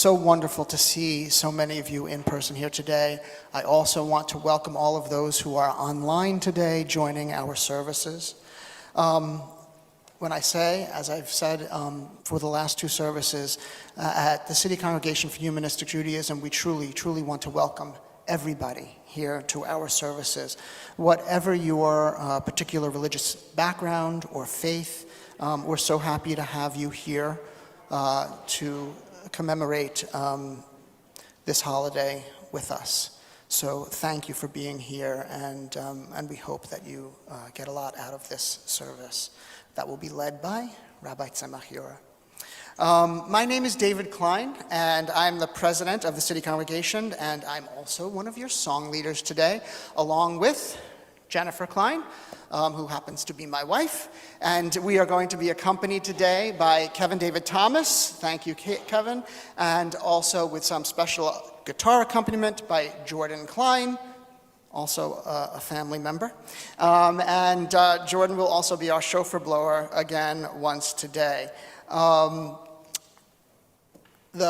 so wonderful to see so many of you in person here today. I also want to welcome all of those who are online today joining our services. When I say, as I've said for the last two services, at the City Congregation for Humanistic Judaism, we truly, truly want to welcome everybody here to our services. Whatever your particular religious background or faith, we're so happy to have you here to commemorate this holiday with us. So thank you for being here, and we hope that you get a lot out of this service that will be led by Rabbi Tzemah Yoreh. My name is David Klein, and I'm the president of the City Congregation, and I'm also one of your song leaders today, along with Jennifer Klein, who happens to be my wife, and we are going to be accompanied today by Kevin David Thomas, thank you Kevin, and also with some special guitar accompaniment by Jordan Klein, also a family member. And Jordan will also be our shofar blower again once today. The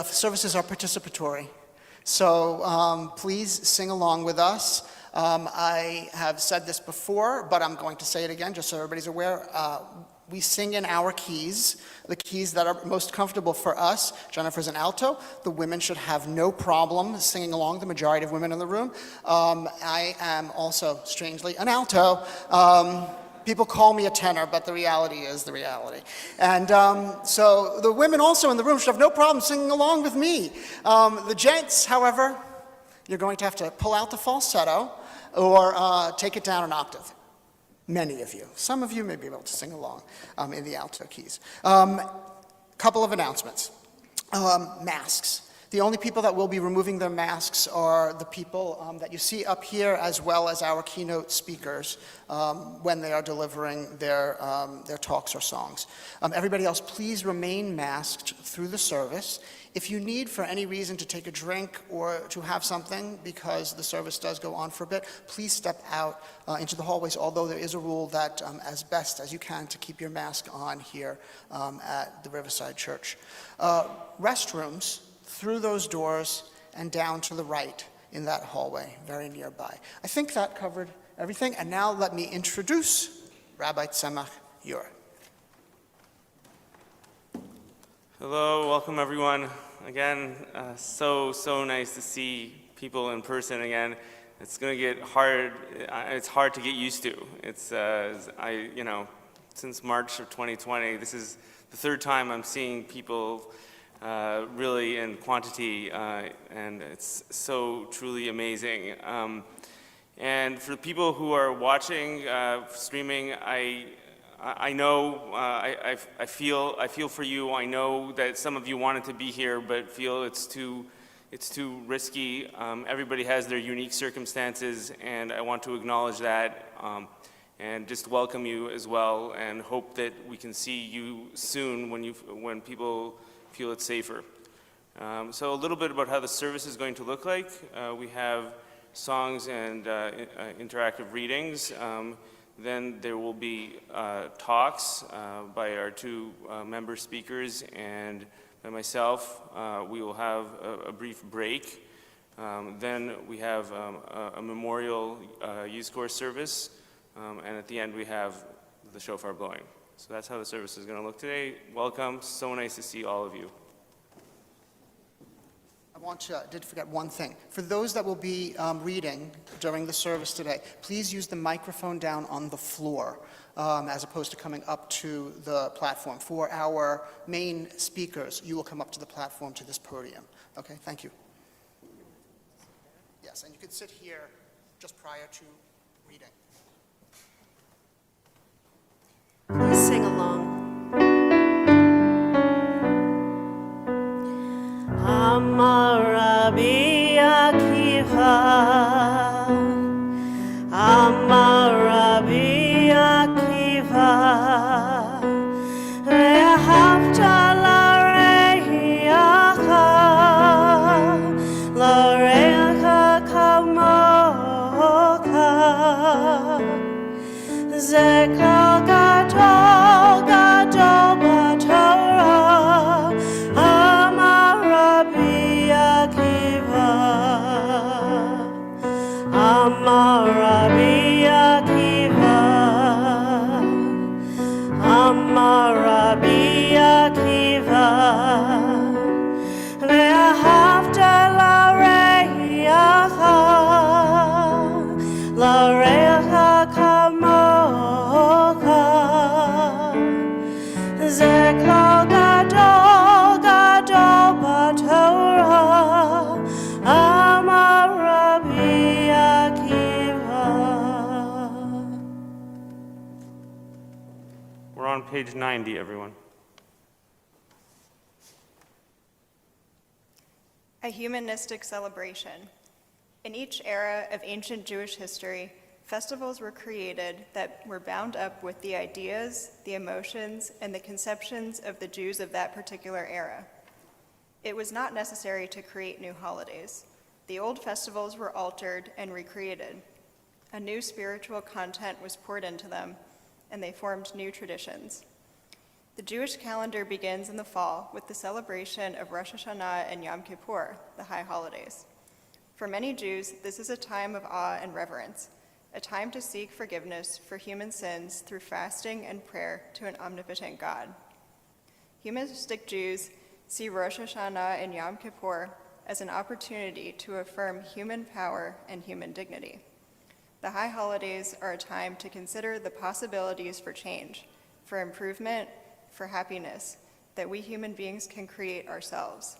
services are participatory, so please sing along with us. I have said this before, but I'm going to say it again just so everybody's aware. We sing in our keys, the keys that are most comfortable for us. Jennifer's an alto. The women should have no problem singing along, the majority of women in the room. I am also, strangely, an alto. People call me a tenor, but the reality is the reality. And so the women also in the room should have no problem singing along with me. The gents, however, you're going to have to pull out the falsetto or take it down an octave. Many of you. Some of you may be able to sing along in the alto keys. Couple of announcements. Masks. The only people that will be removing their masks are the people that you see up here, as well as our keynote speakers when they are delivering their talks or songs. Everybody else, please remain masked through the service. If you need, for any reason, to take a drink or to have something, because the service does go on for a bit, please step out into the hallways, although there is a rule that, as best as you can, to keep your mask on here at the Riverside Church. Restrooms, through those doors and down to the right in that hallway, very nearby. I think that covered everything, and now let me introduce Rabbi Tzemah Yoreh. Hello, welcome everyone. Again, so nice to see people in person again. It's going to get hard. It's hard to get used to. It's since March of 2020, this is the third time I'm seeing people really in quantity, and it's so truly amazing. And for the people who are watching, streaming, I know, I feel for you. I know that some of you wanted to be here, but feel it's too risky. Everybody has their unique circumstances, and I want to acknowledge that, and just welcome you as well, and hope that we can see you soon when people feel it's safer. So a little bit about how the service is going to look like. We have songs and interactive readings. Then there will be talks by our two member speakers and by myself. We will have a brief break. Then we have a memorial youth corps service, and at the end we have the shofar blowing. So that's how the service is going to look today. Welcome. So nice to see all of you. I did forget one thing. For those that will be reading during the service today, please use the microphone down on the floor as opposed to coming up to the platform. For our main speakers, you will come up to the platform, to this podium. Okay, thank you. Yes, and you can sit here just prior to reading. Please sing along. Amar Rabbi Akiva, Amar Rabbi Akiva, Ve'ahavta l're'echa, l're'echa kamocha, ze kol gadol, gadol b'Torah, Amar Rabbi page 90, everyone. A humanistic celebration. In each era of ancient Jewish history, festivals were created that were bound up with the ideas, the emotions, and the conceptions of the Jews of that particular era. It was not necessary to create new holidays. The old festivals were altered and recreated. A new spiritual content was poured into them, and they formed new traditions. The Jewish calendar begins in the fall with the celebration of Rosh Hashanah and Yom Kippur, the high holidays. For many Jews, this is a time of awe and reverence, a time to seek forgiveness for human sins through fasting and prayer to an omnipotent God. Humanistic Jews see Rosh Hashanah and Yom Kippur as an opportunity to affirm human power and human dignity. The high holidays are a time to consider the possibilities for change, for improvement, for happiness that we human beings can create ourselves.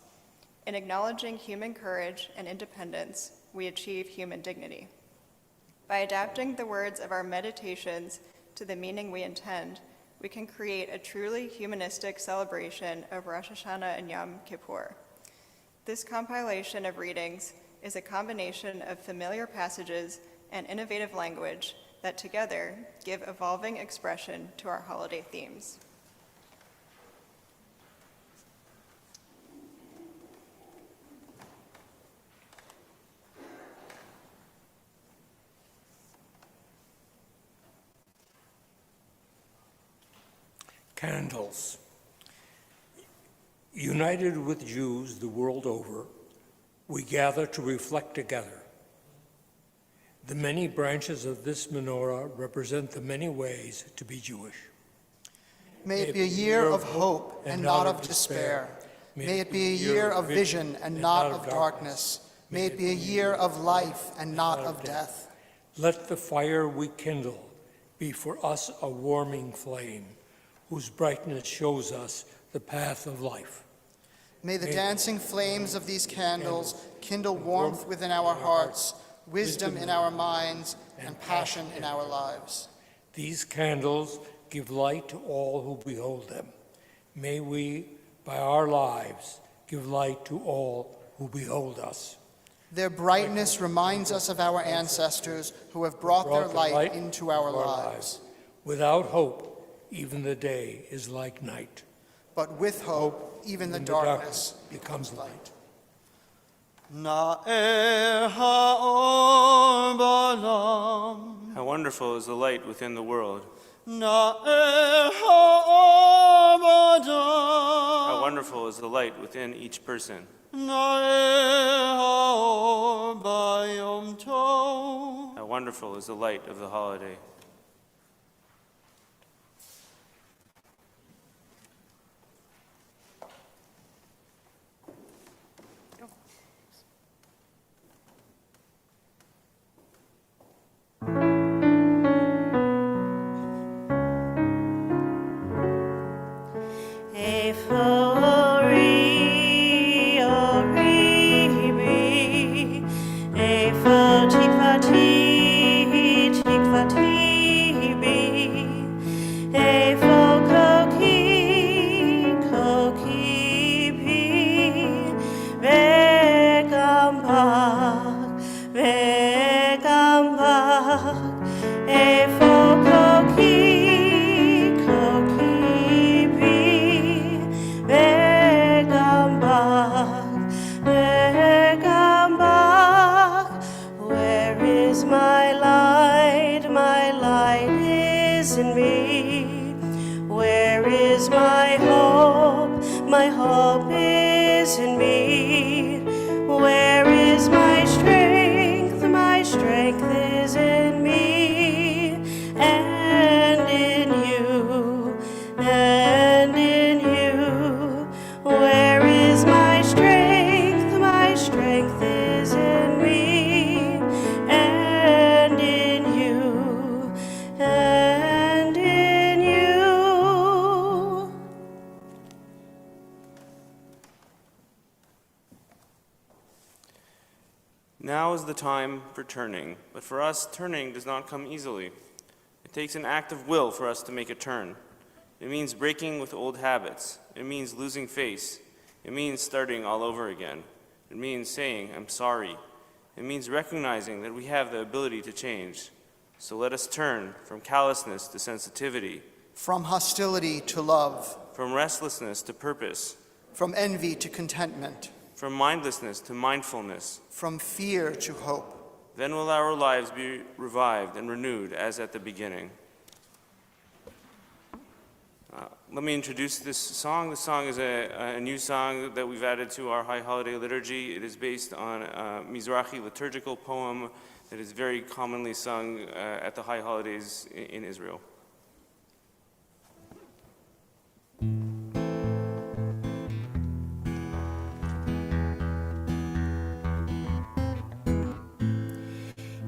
In acknowledging human courage and independence, we achieve human dignity. By adapting the words of our meditations to the meaning we intend, we can create a truly humanistic celebration of Rosh Hashanah and Yom Kippur. This compilation of readings is a combination of familiar passages and innovative language that together give evolving expression to our holiday themes. Candles. United with Jews the world over, we gather to reflect together. The many branches of this menorah represent the many ways to be Jewish. May it be a year of hope and not of despair. May it be a year of vision and not of darkness. May it be a year of life and not of death. Let the fire we kindle be for us a warming flame, whose brightness shows us the path of life. May the dancing flames of these candles kindle warmth within our hearts, wisdom in our minds, and passion in our lives. These candles give light to all who behold them. May we, by our lives, give light to all who behold us. Their brightness reminds us of our ancestors who have brought their light into our lives. Without hope, even the day is like night. But with hope, even the darkness becomes light. Na'er ha'or ba'olam. How wonderful is the light within the world. Na'er ha'or ba'adam. How wonderful is the light within each person. Na'er ha'or ba'yom tov. How wonderful is the light of the holiday. Now is the time for turning, but for us, turning does not come easily. It takes an act of will for us to make a turn. It means breaking with old habits. It means losing face. It means starting all over again. It means saying, I'm sorry. It means recognizing that we have the ability to change. So let us turn from callousness to sensitivity, from hostility to love, from restlessness to purpose, from envy to contentment, from mindlessness to mindfulness. from fear to hope. Then will our lives be revived and renewed as at the beginning. Let me introduce this song. This song is a new song that we've added to our High Holiday liturgy. It is based on a Mizrahi liturgical poem that is very commonly sung at the High Holidays in Israel.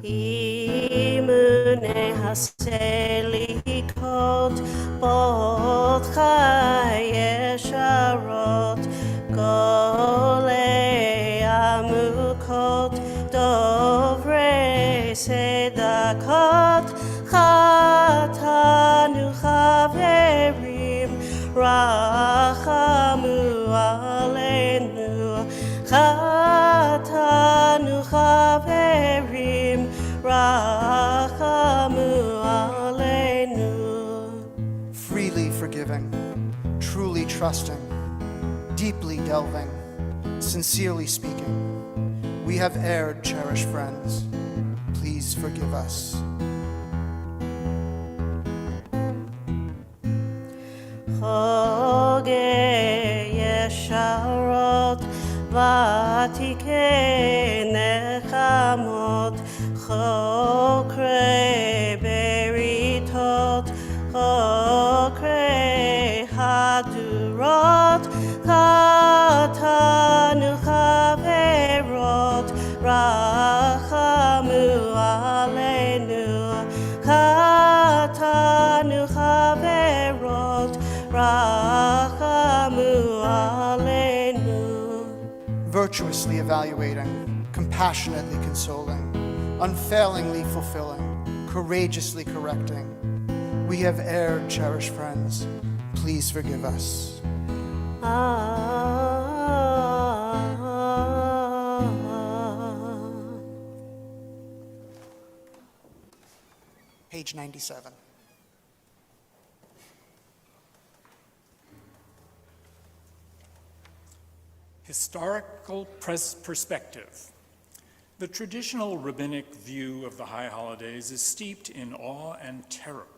Imune haselikot bot chayesharot gole amukot dovre tzedakot chatanu chaverim rachamu aleinu chatanu chaverim rachamu aleinu. Freely forgiving, truly trusting, deeply delving, sincerely speaking. We have erred, cherished friends. Please forgive us. Choge yesharot vatike nechamot chokre beritot chokre hadurot katanu chaverot rachamu aleinu katanu chaverot rachamu aleinu. Virtuously evaluating, compassionately consoling, unfailingly fulfilling, courageously correcting. We have erred, cherished friends. Please forgive us. Page 97. Historical perspective. The traditional rabbinic view of the high holidays is steeped in awe and terror.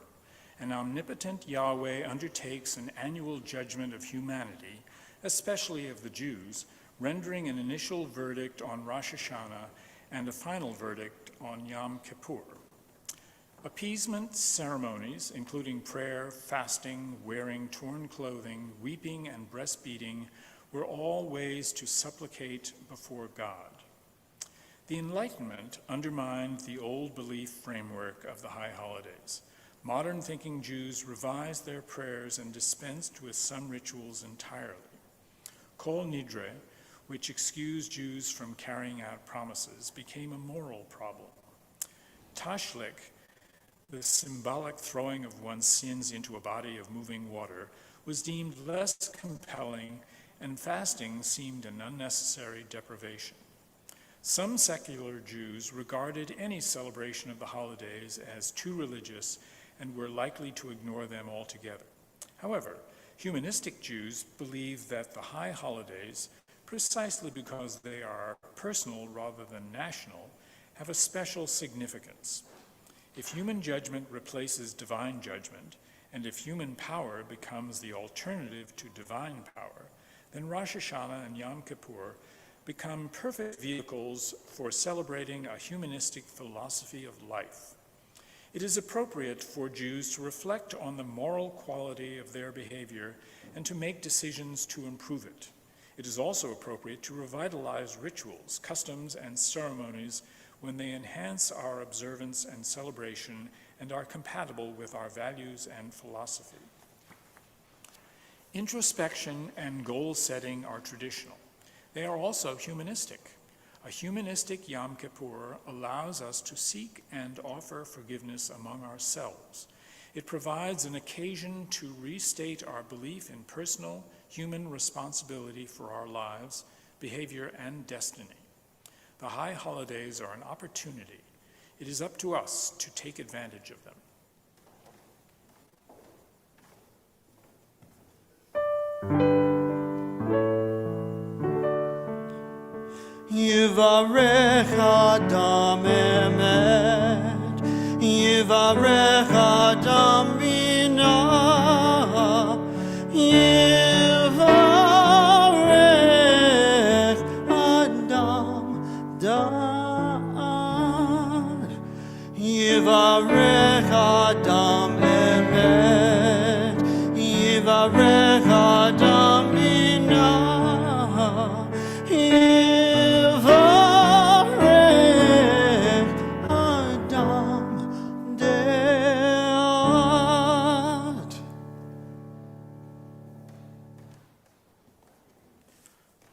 An omnipotent Yahweh undertakes an annual judgment of humanity, especially of the Jews, rendering an initial verdict on Rosh Hashanah and a final verdict on Yom Kippur. Appeasement ceremonies, including prayer, fasting, wearing torn clothing, weeping, and breastbeating, were all ways to supplicate before God. The Enlightenment undermined the old belief framework of the high holidays. Modern thinking Jews revised their prayers and dispensed with some rituals entirely. Kol Nidre, which excused Jews from carrying out promises, became a moral problem. Tashlik, the symbolic throwing of one's sins into a body of moving water, was deemed less compelling, and fasting seemed an unnecessary deprivation. Some secular Jews regarded any celebration of the holidays as too religious and were likely to ignore them altogether. However, humanistic Jews believe that the high holidays, precisely because they are personal rather than national, have a special significance. If human judgment replaces divine judgment, and if human power becomes the alternative to divine power, then Rosh Hashanah and Yom Kippur become perfect vehicles for celebrating a humanistic philosophy of life. It is appropriate for Jews to reflect on the moral quality of their behavior and to make decisions to improve it. It is also appropriate to revitalize rituals, customs, and ceremonies when they enhance our observance and celebration and are compatible with our values and philosophy. Introspection and goal setting are traditional. They are also humanistic. A humanistic Yom Kippur allows us to seek and offer forgiveness among ourselves. It provides an occasion to restate our belief in personal human responsibility for our lives, behavior, and destiny. The high holidays are an opportunity. It is up to us to take advantage of them. Yivarech Adam emet, Yivarech Adam bina, Yivarech Adam da'at, Yivarech Adam emet, Yivarech Adam bina,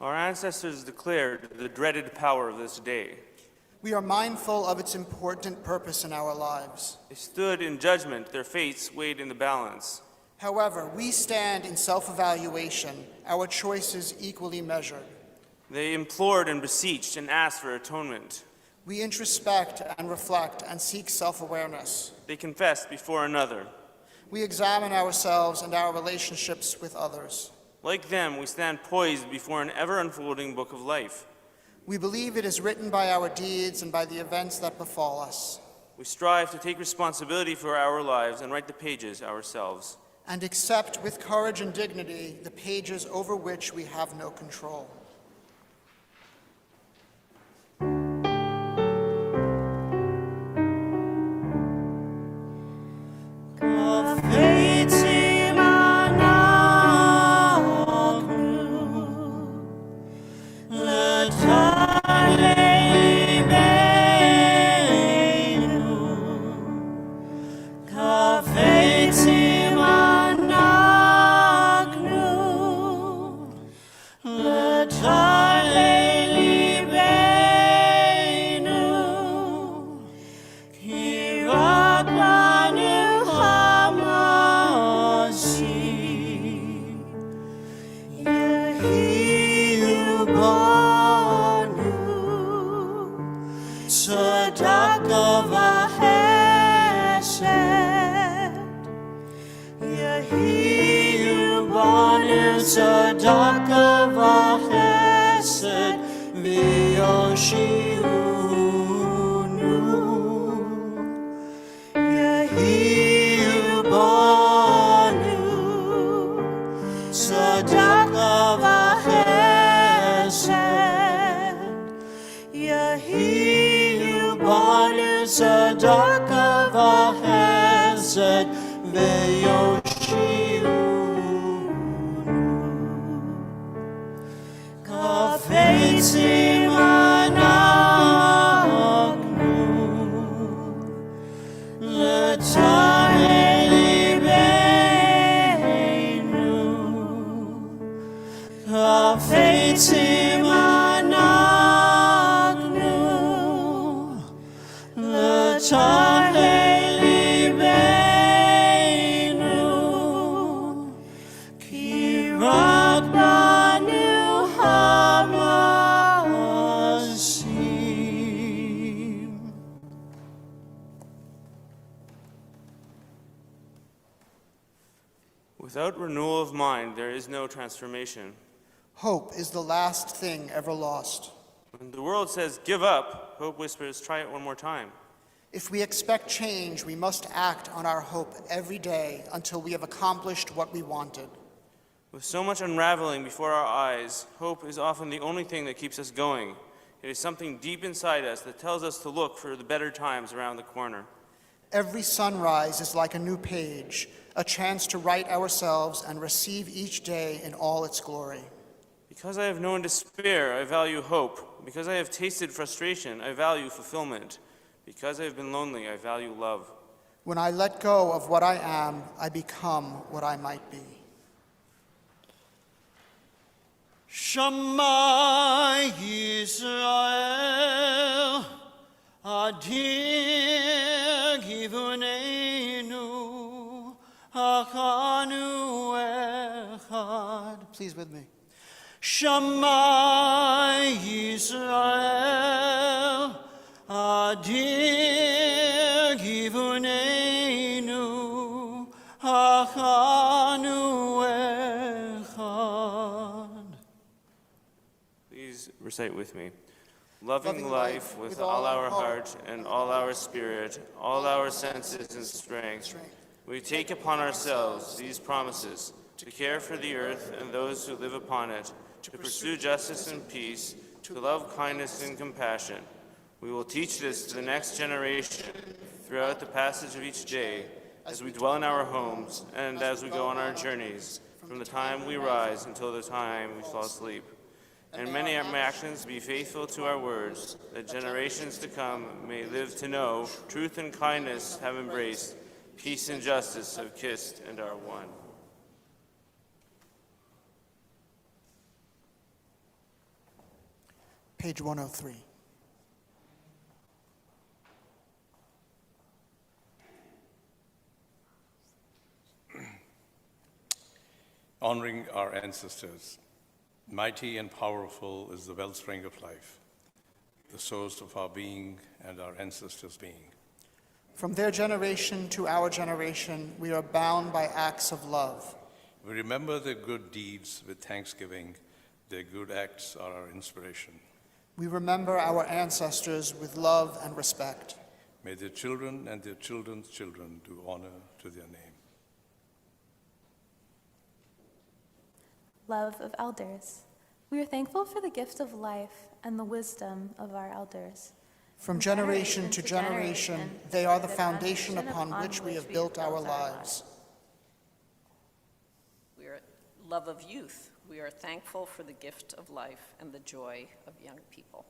Our ancestors declared the dreaded power of this day. We are mindful of its important purpose in our lives. They stood in judgment, their fates weighed in the balance. However, we stand in self-evaluation, our choices equally measured. They implored and beseeched and asked for atonement. We introspect and reflect and seek self-awareness. They confessed before another. We examine ourselves and our relationships with others. Like them, we stand poised before an ever-unfolding book of life. We believe it is written by our deeds and by the events that befall us, We strive to take responsibility for our lives and write the pages ourselves. and accept with courage and dignity the pages over which we have no control. tzedaka v'chesed v'yoshiunu. Yehiyu banu tzedaka v'chesed. Yehiyu banu tzedaka v'chesed v'yoshiunu. Kafeitzim anaknu l'tahei libeinu. Kafeitzim anaknu l'tahei libeinu. Ki rak banu Without renewal of mind, there is no transformation. Hope is the last thing ever lost. When the world says, give up, hope whispers, try it one more time. If we expect change, we must act on our hope every day until we have accomplished what we wanted. With so much unraveling before our eyes, hope is often the only thing that keeps us going. It is something deep inside us that tells us to look for the better times around the corner. Every sunrise is like a new page, a chance to write ourselves and receive each day in all its glory. Because I have known despair, I value hope. Because I have tasted frustration, I value fulfillment. Because I have been lonely, I value love. When I let go of what I am, I become what I might be. Shema Yisrael, Adir Givonenu, Shema Yisrael, Adir Givunenu, Achanu Echad. Please recite with me. Loving life with all our heart and all our spirit, all our senses and strength, we take upon ourselves these promises to care for the earth and those who live upon it, to pursue justice and peace, to love kindness and compassion. We will teach this to the next generation throughout the passage of each day, as we dwell in our homes and as we go on our journeys, from the time we rise until the time we fall asleep. And may our actions be faithful to our words, that generations to come may live to know truth and kindness have embraced, peace and justice have kissed and are one. Page 103. Honoring our ancestors. Mighty and powerful is the wellspring of life, the source of our being and our ancestors' being. From their generation to our generation, we are bound by acts of love. We remember their good deeds with thanksgiving. Their good acts are our inspiration. We remember our ancestors with love and respect. May their children and their children's children do honor to their name. Love of elders. We are thankful for the gift of life and the wisdom of our elders. From generation to generation, they are the foundation upon which we have built our lives. We are love of youth. We are thankful for the gift of life and the joy of young people.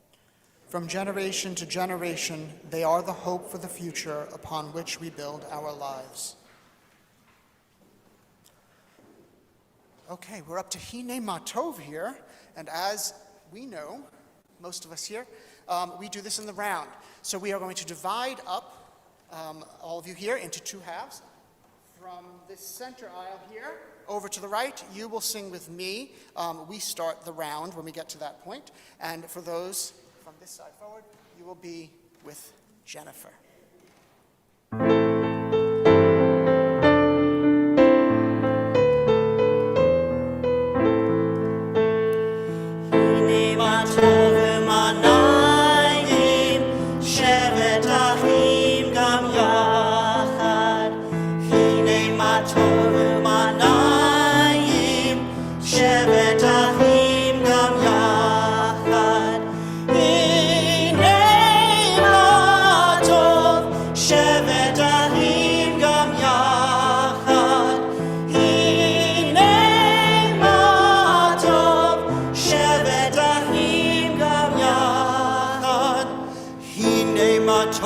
From generation to generation, they are the hope for the future upon which we build our lives. Okay, we're up to Hine Matov here, and as we know, most of us here, we do this in the round. So we are going to divide up, all of you here, into two halves. From this center aisle here, over to the right, you will sing with me. We start the round when we get to that point. And for those from this side forward, you will be with Jennifer.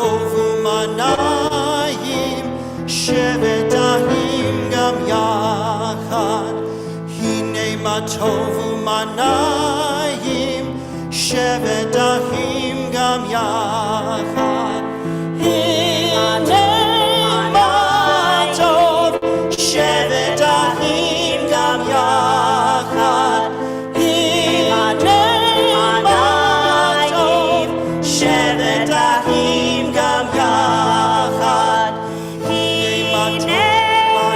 Tovu manayim, shevet ahim gam yachad. Hine matov, shevet ahim gam yachad. Hine matov, shevet ahim gam yachad. Hine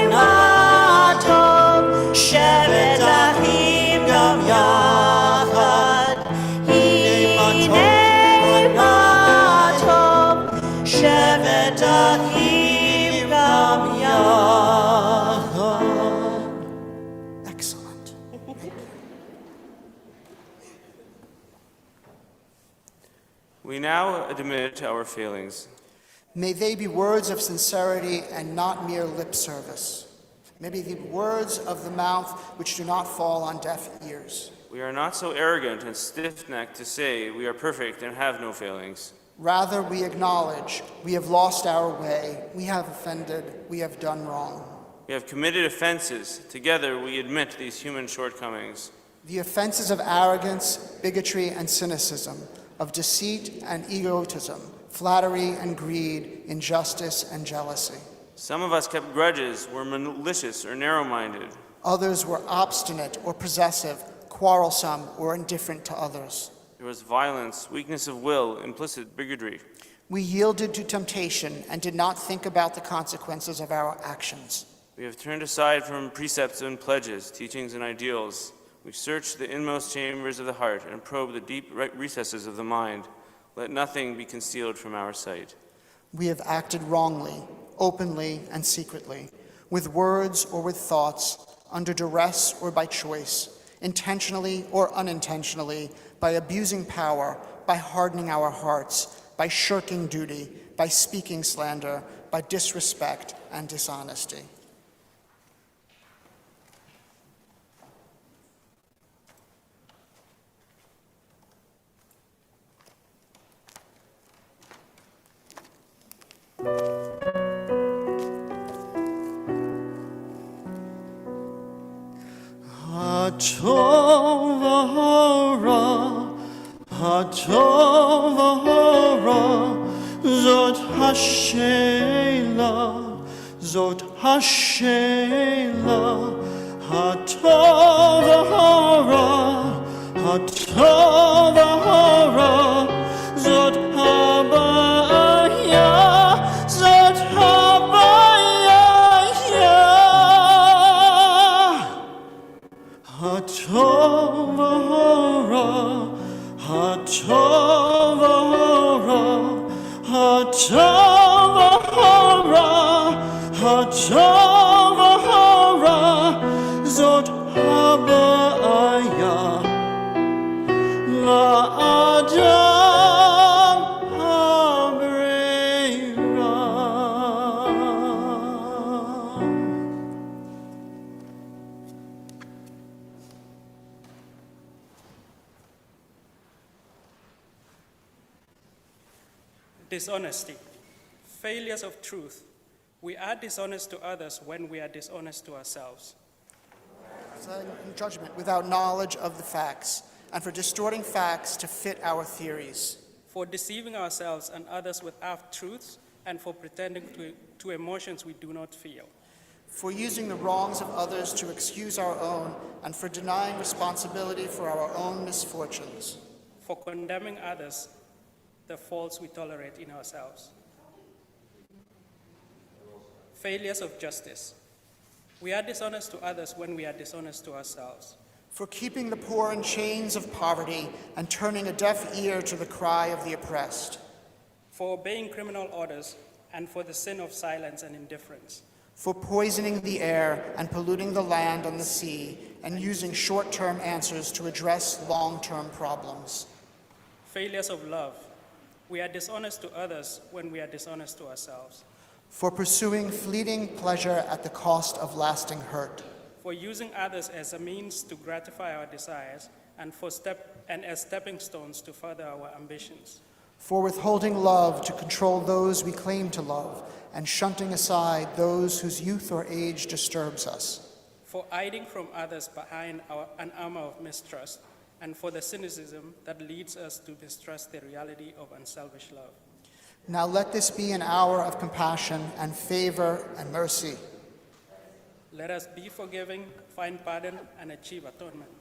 matov, shevet ahim gam yachad. Hine matov, shevet ahim gam yachad. Excellent. We now admit our failings. May they be words of sincerity and not mere lip service. May they be words of the mouth which do not fall on deaf ears. We are not so arrogant and stiff-necked to say we are perfect and have no failings. Rather, we acknowledge we have lost our way, we have offended, we have done wrong. We have committed offenses. Together we admit these human shortcomings. The offenses of arrogance, bigotry, and cynicism, of deceit and egotism, flattery and greed, injustice and jealousy. Some of us kept grudges, were malicious or narrow-minded. Others were obstinate or possessive, quarrelsome, or indifferent to others. There was violence, weakness of will, implicit bigotry. We yielded to temptation and did not think about the consequences of our actions. We have turned aside from precepts and pledges, teachings and ideals. We search the inmost chambers of the heart and probe the deep recesses of the mind. Let nothing be concealed from our sight. We have acted wrongly, openly and secretly, with words or with thoughts, under duress or by choice, intentionally or unintentionally, by abusing power, by hardening our hearts, by shirking duty, by speaking slander, by disrespect and dishonesty. Hatov v'hara, Hatov v'hara, Zot hashela, Zot hashela, Hatov v'hara, Hatov v'hara, Zot habaya, Zot habaya. Hatov v'hara, Hatov v'hara, Hatov v'hara, Hatov v'hara, Zot habaya la'adam ha'brera. Dishonesty. Failures of truth. We are dishonest to others when we are dishonest to ourselves. In judgment without knowledge of the facts, and for distorting facts to fit our theories. For deceiving ourselves and others with half-truths, and for pretending to emotions we do not feel. For using the wrongs of others to excuse our own, and for denying responsibility for our own misfortunes. For condemning others, the faults we tolerate in ourselves. Failures of justice. We are dishonest to others when we are dishonest to ourselves. For keeping the poor in chains of poverty and turning a deaf ear to the cry of the oppressed. For obeying criminal orders and for the sin of silence and indifference. For poisoning the air and polluting the land and the sea and using short-term answers to address long-term problems. Failures of love. We are dishonest to others when we are dishonest to ourselves. For pursuing fleeting pleasure at the cost of lasting hurt. For using others as a means to gratify our desires and as stepping stones to further our ambitions. For withholding love to control those we claim to love and shunting aside those whose youth or age disturbs us. For hiding from others behind an armor of mistrust, and for the cynicism that leads us to mistrust the reality of unselfish love. Now let this be an hour of compassion and favor and mercy. Let us be forgiving, find pardon, and achieve atonement.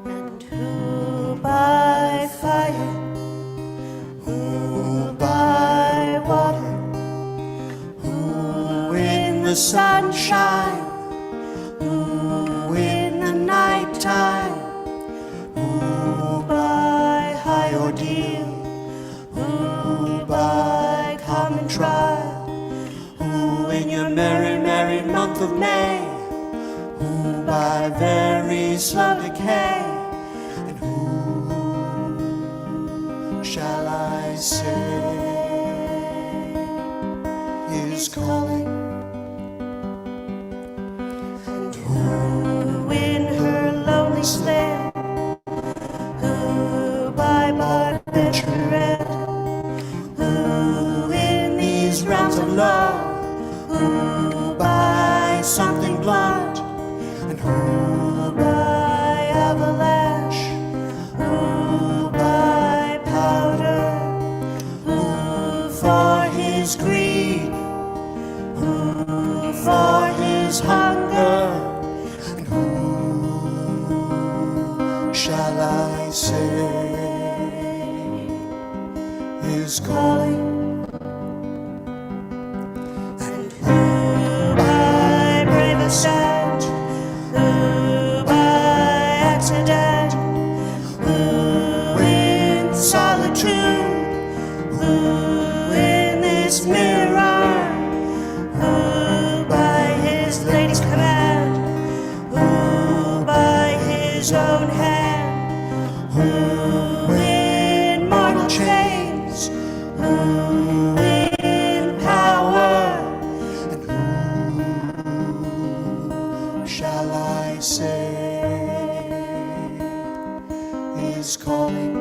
And who by fire, who by water, who in the sunshine, who in the nighttime, who by high ordeal, who by common trial, who in your merry, merry month of May, who by very slow decay, and who shall I say is calling? And who in her lonely sleigh, who by barbitron red, who in these realms of love, who by something blunt, and who by avalanche, who calling. And who by brave ascent, who by accident, who in solitude, who in this mirror, who by his lady's command, who by his own hand, who in mortal chains, who in power, and who shall I say is calling?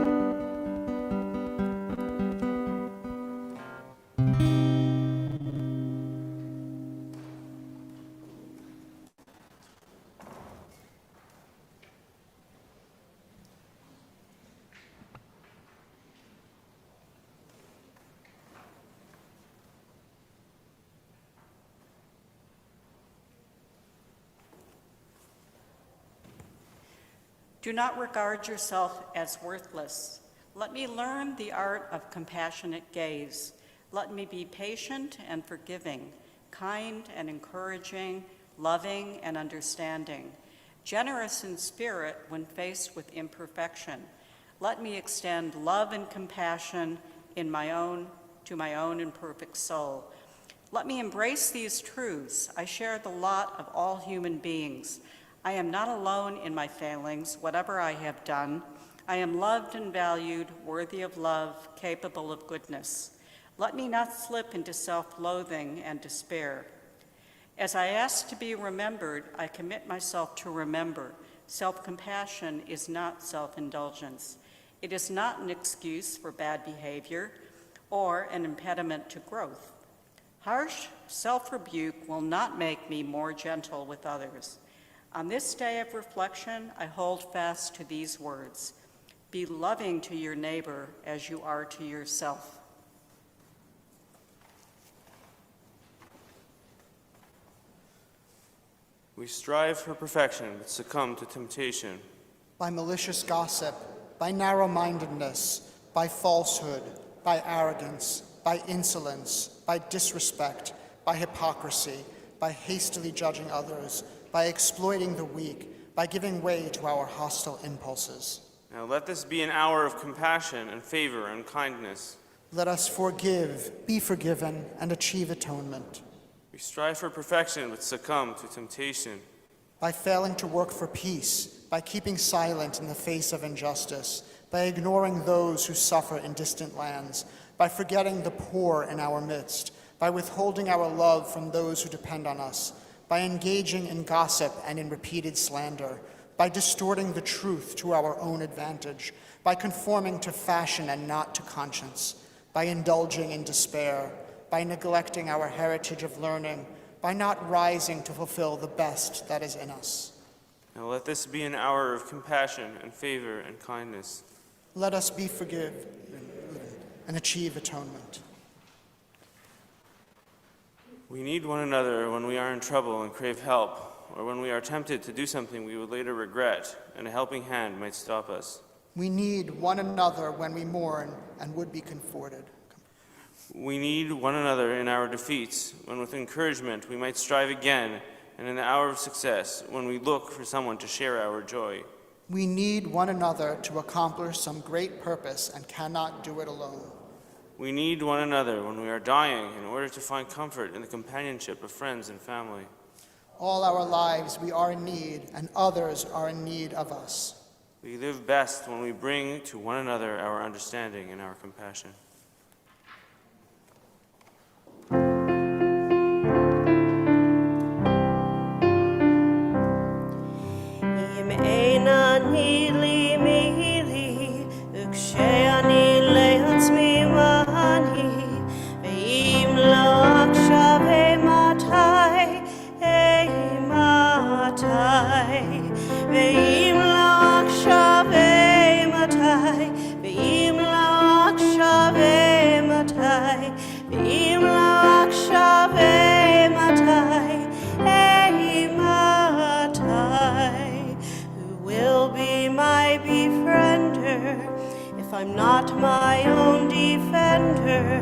Do not regard yourself as worthless. Let me learn the art of compassionate gaze. Let me be patient and forgiving, kind and encouraging, loving and understanding, generous in spirit when faced with imperfection. Let me extend love and compassion to my own imperfect soul. Let me embrace these truths. I share the lot of all human beings. I am not alone in my failings, whatever I have done. I am loved and valued, worthy of love, capable of goodness. Let me not slip into self-loathing and despair. As I ask to be remembered, I commit myself to remember. Self-compassion is not self-indulgence. It is not an excuse for bad behavior or an impediment to growth. Harsh self-rebuke will not make me more gentle with others. On this day of reflection, I hold fast to these words: be loving to your neighbor as you are to yourself. We strive for perfection, but succumb to temptation. By malicious gossip, by narrow-mindedness, by falsehood, by arrogance, by insolence, by disrespect, by hypocrisy, by hastily judging others, by exploiting the weak, by giving way to our hostile impulses. Now let this be an hour of compassion and favor and kindness. Let us forgive, be forgiven, and achieve atonement. We strive for perfection, but succumb to temptation. By failing to work for peace, by keeping silent in the face of injustice, by ignoring those who suffer in distant lands, by forgetting the poor in our midst, by withholding our love from those who depend on us, by engaging in gossip and in repeated slander, by distorting the truth to our own advantage, by conforming to fashion and not to conscience, by indulging in despair, by neglecting our heritage of learning, by not rising to fulfill the best that is in us. Now let this be an hour of compassion and favor and kindness. Let us be forgiven and achieve atonement. We need one another when we are in trouble and crave help, or when we are tempted to do something we would later regret, and a helping hand might stop us. We need one another when we mourn and would be comforted. We need one another in our defeats, when with encouragement we might strive again, and in the hour of success, when we look for someone to share our joy. We need one another to accomplish some great purpose and cannot do it alone. We need one another when we are dying in order to find comfort in the companionship of friends and family. All our lives we are in need, and others are in need of us. We live best when we bring to one another our understanding and our compassion. I'm not my own defender. splendor.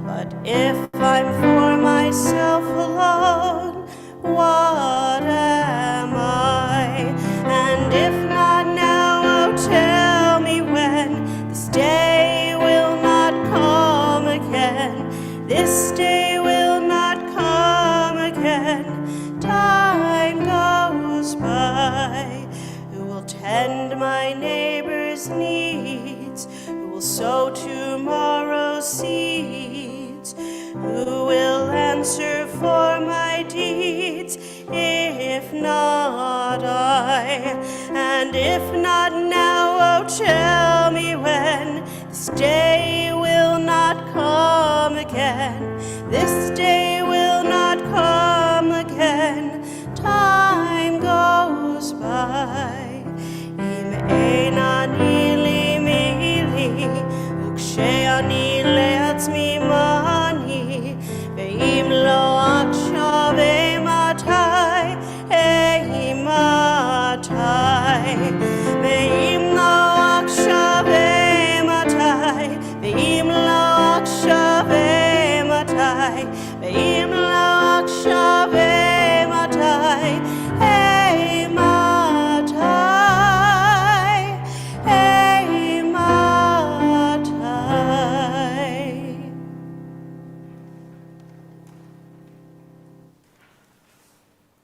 But if I'm for myself alone, what am I? And if not now, oh, tell me when this day will not come again. This day will not come again. Time goes by. Who will tend my neighbor's needs? Who will sow tomorrow's seeds? Who will answer for my deeds? If not I, and if not now, oh, tell me when this day will not come again. This day will not come again. Time goes by. Im einani li mili, uksheani le'atzmi mani, ve'im lo akshav eimatai, eimatai, ve'im lo akshav eimatai, ve'im lo akshav eimatai, ve'im lo akshav eimatai, eimatai, eimatai.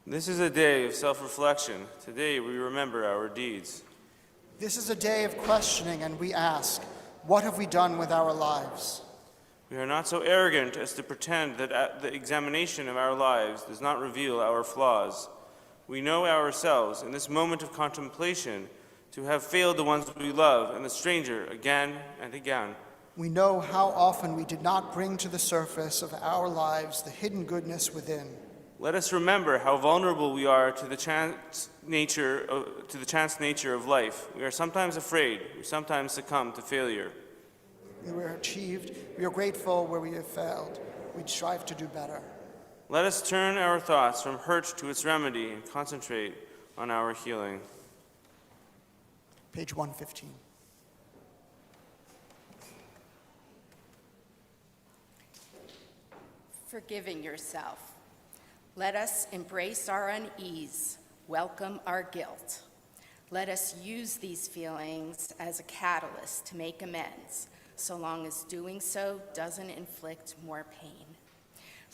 This is a day of self-reflection. Today we remember our deeds. This is a day of questioning, and we ask, what have we done with our lives? We are not so arrogant as to pretend that the examination of our lives does not reveal our flaws. We know ourselves in this moment of contemplation to have failed the ones we love and the stranger again and again. We know how often we did not bring to the surface of our lives the hidden goodness within. Let us remember how vulnerable we are to the chance nature of life. We are sometimes afraid. We sometimes succumb to failure. We were achieved. We are grateful where we have failed. We strive to do better. Let us turn our thoughts from hurt to its remedy and concentrate on our healing. Page 115. Forgiving yourself. Let us embrace our unease, welcome our guilt. Let us use these feelings as a catalyst to make amends, so long as doing so doesn't inflict more pain.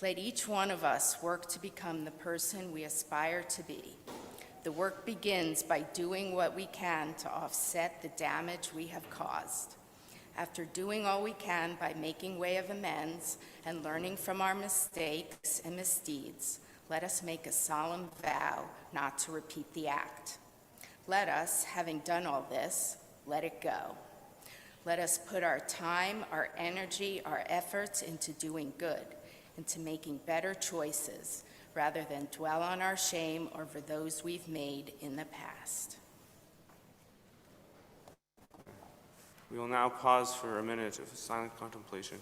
Let each one of us work to become the person we aspire to be. The work begins by doing what we can to offset the damage we have caused. After doing all we can by making way of amends and learning from our mistakes and misdeeds, let us make a solemn vow not to repeat the act. Let us, having done all this, let it go. Let us put our time, our energy, our efforts into doing good, into making better choices, rather than dwell on our shame over those we've made in the past. We will now pause for a minute of silent contemplation.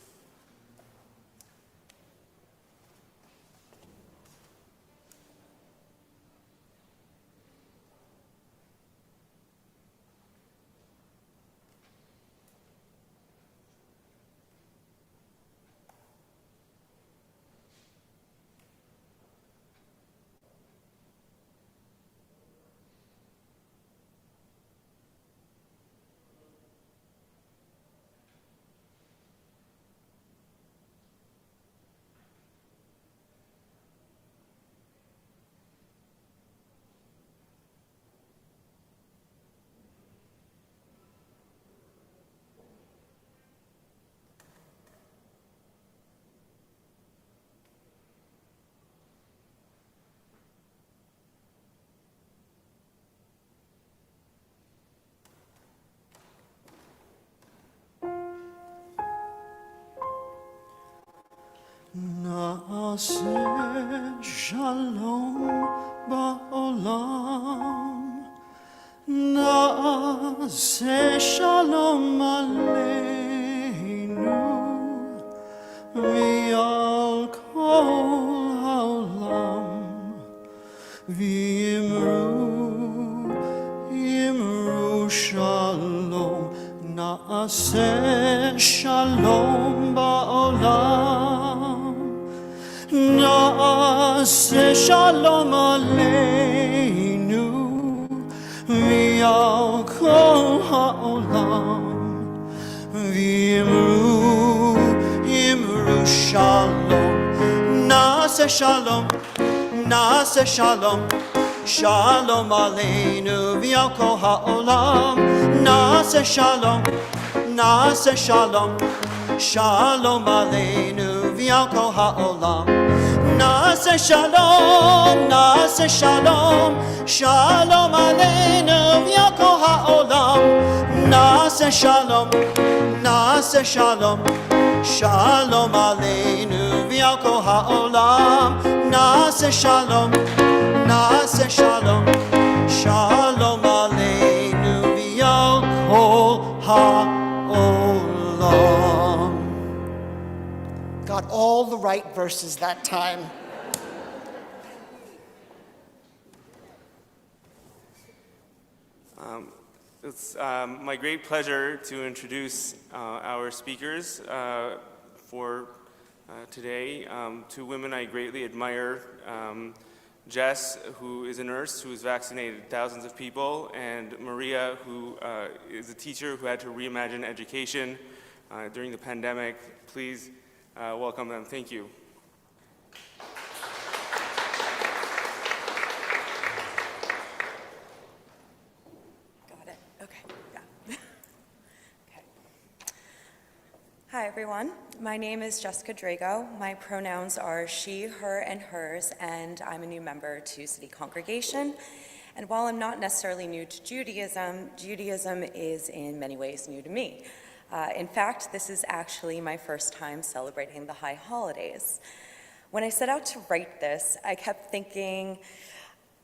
Na'aseh shalom ba'olam, Na'aseh shalom aleinu, V'al kol ha'olam, V'yimru shalom, Na'aseh shalom Na'aseh shalom aleinu v'al kol ha'olam v'yimru shalom. Na'aseh shalom, na'aseh shalom, shalom aleinu v'al kol ha'olam. Na'aseh shalom, na'aseh shalom, shalom aleinu v'al kol ha'olam. Na'aseh shalom, na'aseh shalom, shalom aleinu v'al kol ha'olam. Na'aseh shalom, na'aseh shalom, shalom aleinu v'al kol ha'olam. Na'aseh shalom, na'aseh shalom, shalom aleinu v'al kol ha'olam. Got all the right verses that time. It's my great pleasure to introduce our speakers for today. Two women I greatly admire, Jess, who is a nurse who has vaccinated thousands of people, and Maria, who is a teacher who had to reimagine education during the pandemic. Please welcome them. Thank you. Hi, everyone. My name is Jessica Drago. My pronouns are she, her, and hers, and I'm a new member to City Congregation. And while I'm not necessarily new to Judaism, Judaism is in many ways new to me. In fact, this is actually my first time celebrating the high holidays. When I set out to write this, I kept thinking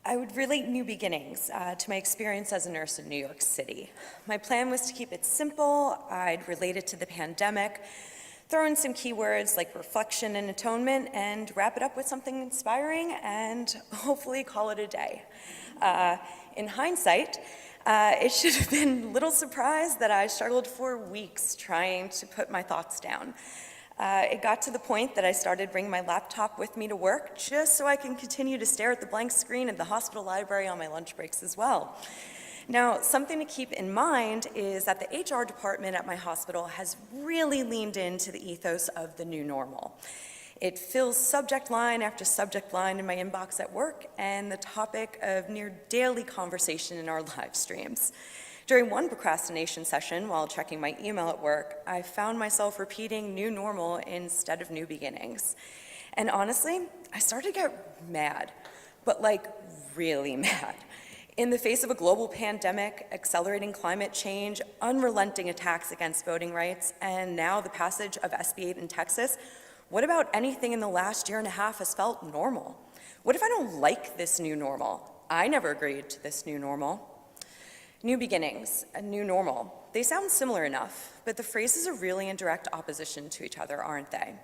I would relate new beginnings to my experience as a nurse in New York City. My plan was to keep it simple. I'd relate it to the pandemic, throw in some keywords like reflection and atonement, and wrap it up with something inspiring and hopefully call it a day. In hindsight, it should have been little surprise that I struggled for weeks trying to put my thoughts down. It got to the point that I started bringing my laptop with me to work just so I can continue to stare at the blank screen at the hospital library on my lunch breaks as well. Now, something to keep in mind is that the HR department at my hospital has really leaned into the ethos of the new normal. It fills subject line after subject line in my inbox at work and the topic of near daily conversation in our live streams. During one procrastination session while checking my email at work, I found myself repeating new normal instead of new beginnings. And honestly, I started to get mad, but like really mad. In the face of a global pandemic, accelerating climate change, unrelenting attacks against voting rights, and now the passage of SB 8 in Texas, what about anything in the last year and a half has felt normal? What if I don't like this new normal? I never agreed to this new normal. New beginnings, a new normal. They sound similar enough, but the phrases are really in direct opposition to each other, aren't they?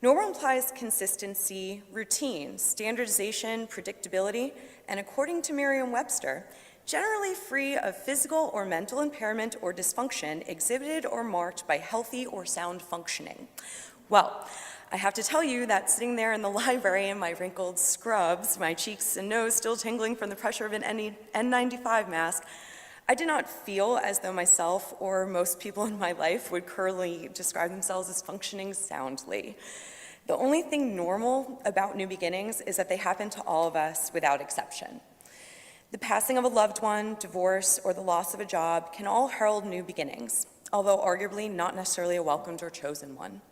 Normal implies consistency, routine, standardization, predictability, and according to Merriam-Webster, generally free of physical or mental impairment or dysfunction exhibited or marked by healthy or sound functioning. Well, I have to tell you that sitting there in the library in my wrinkled scrubs, my cheeks and nose still tingling from the pressure of an N95 mask, I did not feel as though myself or most people in my life would currently describe themselves as functioning soundly. The only thing normal about new beginnings is that they happen to all of us without exception. The passing of a loved one, divorce, or the loss of a job can all herald new beginnings, although arguably not necessarily a welcomed or chosen one.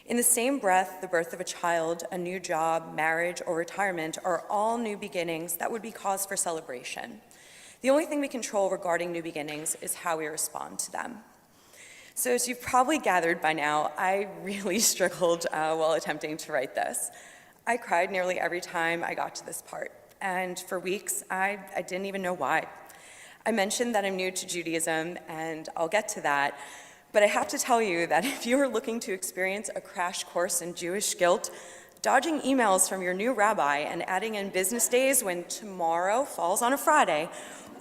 In the same breath, the birth of a child, a new job, marriage, or retirement are all new beginnings that would be cause for celebration. The only thing we control regarding new beginnings is how we respond to them. So as you've probably gathered by now, I really struggled while attempting to write this. I cried nearly every time I got to this part, and for weeks, I didn't even know why. I mentioned that I'm new to Judaism, and I'll get to that, but I have to tell you that if you are looking to experience a crash course in Jewish guilt, dodging emails from your new rabbi and adding in business days when tomorrow falls on a Friday,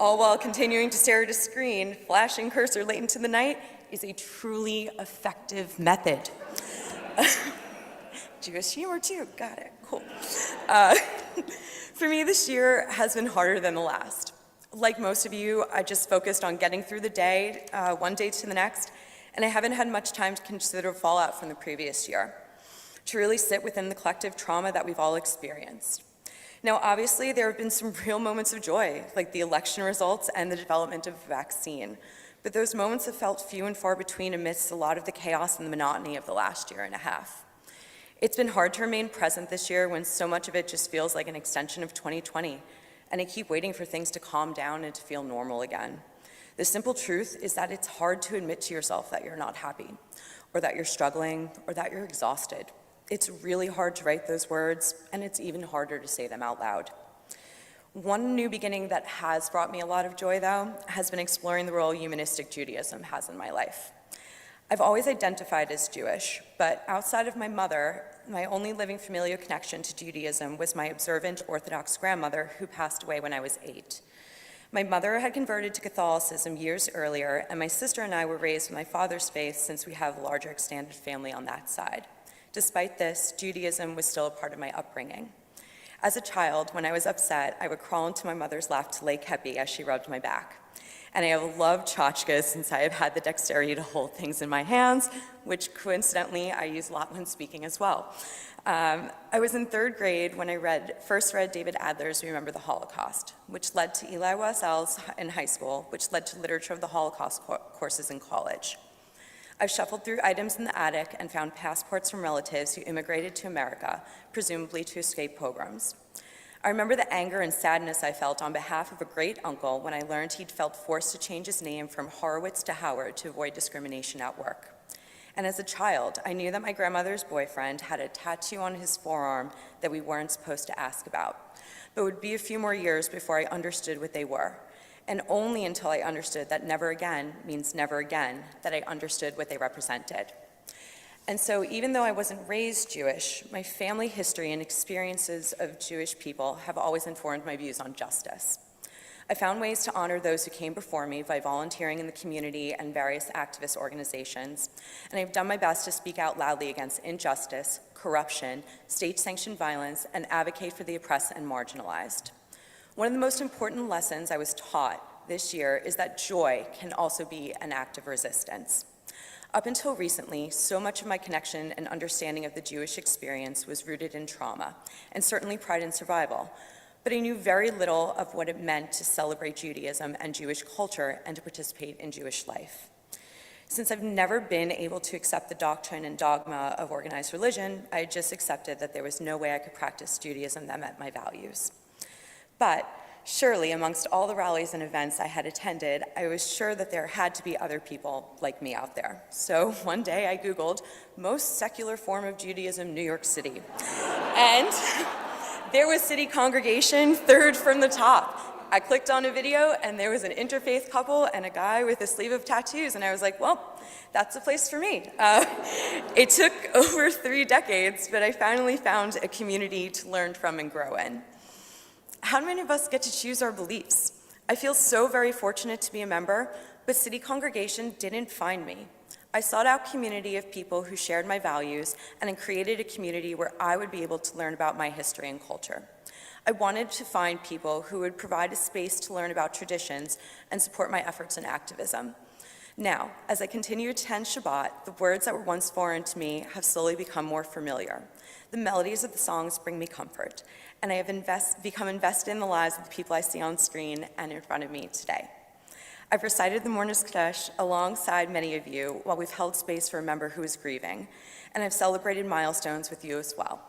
all while continuing to stare at a screen, flashing cursor late into the night, is a truly effective method. Jewish humor too, got it, cool. For me, this year has been harder than the last. Like most of you, I just focused on getting through the day, one day to the next, and I haven't had much time to consider fallout from the previous year, to really sit within the collective trauma that we've all experienced. Now, obviously, there have been some real moments of joy, like the election results and the development of a vaccine, but those moments have felt few and far between amidst a lot of the chaos and the monotony of the last year and a half. It's been hard to remain present this year when so much of it just feels like an extension of 2020, and I keep waiting for things to calm down and to feel normal again. The simple truth is that it's hard to admit to yourself that you're not happy, or that you're struggling, or that you're exhausted. It's really hard to write those words, and it's even harder to say them out loud. One new beginning that has brought me a lot of joy, though, has been exploring the role Humanistic Judaism has in my life. I've always identified as Jewish, but outside of my mother, my only living familial connection to Judaism was my observant Orthodox grandmother who passed away when I was 8. My mother had converted to Catholicism years earlier, and my sister and I were raised with my father's faith since we have a larger extended family on that side. Despite this, Judaism was still a part of my upbringing. As a child, when I was upset, I would crawl into my mother's lap to lay kepi as she rubbed my back. And I have loved tchotchkes since I have had the dexterity to hold things in my hands, which coincidentally I use a lot when speaking as well. I was in 3rd grade when I first read David Adler's Remember the Holocaust, which led to Eli Wiesel's in high school, which led to Literature of the Holocaust courses in college. I've shuffled through items in the attic and found passports from relatives who immigrated to America, presumably to escape pogroms. I remember the anger and sadness I felt on behalf of a great uncle when I learned he'd felt forced to change his name from Horowitz to Howard to avoid discrimination at work. And as a child, I knew that my grandmother's boyfriend had a tattoo on his forearm that we weren't supposed to ask about, but it would be a few more years before I understood what they were. And only until I understood that never again means never again, that I understood what they represented. And so even though I wasn't raised Jewish, my family history and experiences of Jewish people have always informed my views on justice. I found ways to honor those who came before me by volunteering in the community and various activist organizations, and I've done my best to speak out loudly against injustice, corruption, state-sanctioned violence, and advocate for the oppressed and marginalized. One of the most important lessons I was taught this year is that joy can also be an act of resistance. Up until recently, so much of my connection and understanding of the Jewish experience was rooted in trauma, and certainly pride in survival. But I knew very little of what it meant to celebrate Judaism and Jewish culture and to participate in Jewish life. Since I've never been able to accept the doctrine and dogma of organized religion, I just accepted that there was no way I could practice Judaism that met my values. But surely, amongst all the rallies and events I had attended, I was sure that there had to be other people like me out there. So one day I Googled, most secular form of Judaism, New York City. And there was City Congregation, 3rd from the top. I clicked on a video and there was an interfaith couple and a guy with a sleeve of tattoos, and I was like, well, that's the place for me. It took over 3 decades, but I finally found a community to learn from and grow in. How many of us get to choose our beliefs? I feel so very fortunate to be a member, but City Congregation didn't find me. I sought out community of people who shared my values and then created a community where I would be able to learn about my history and culture. I wanted to find people who would provide a space to learn about traditions and support my efforts in activism. Now, as I continue to attend Shabbat, the words that were once foreign to me have slowly become more familiar. The melodies of the songs bring me comfort, and I have become invested in the lives of the people I see on screen and in front of me today. I've recited the Mourner's Kodesh alongside many of you while we've held space for a member who is grieving, and I've celebrated milestones with you as well.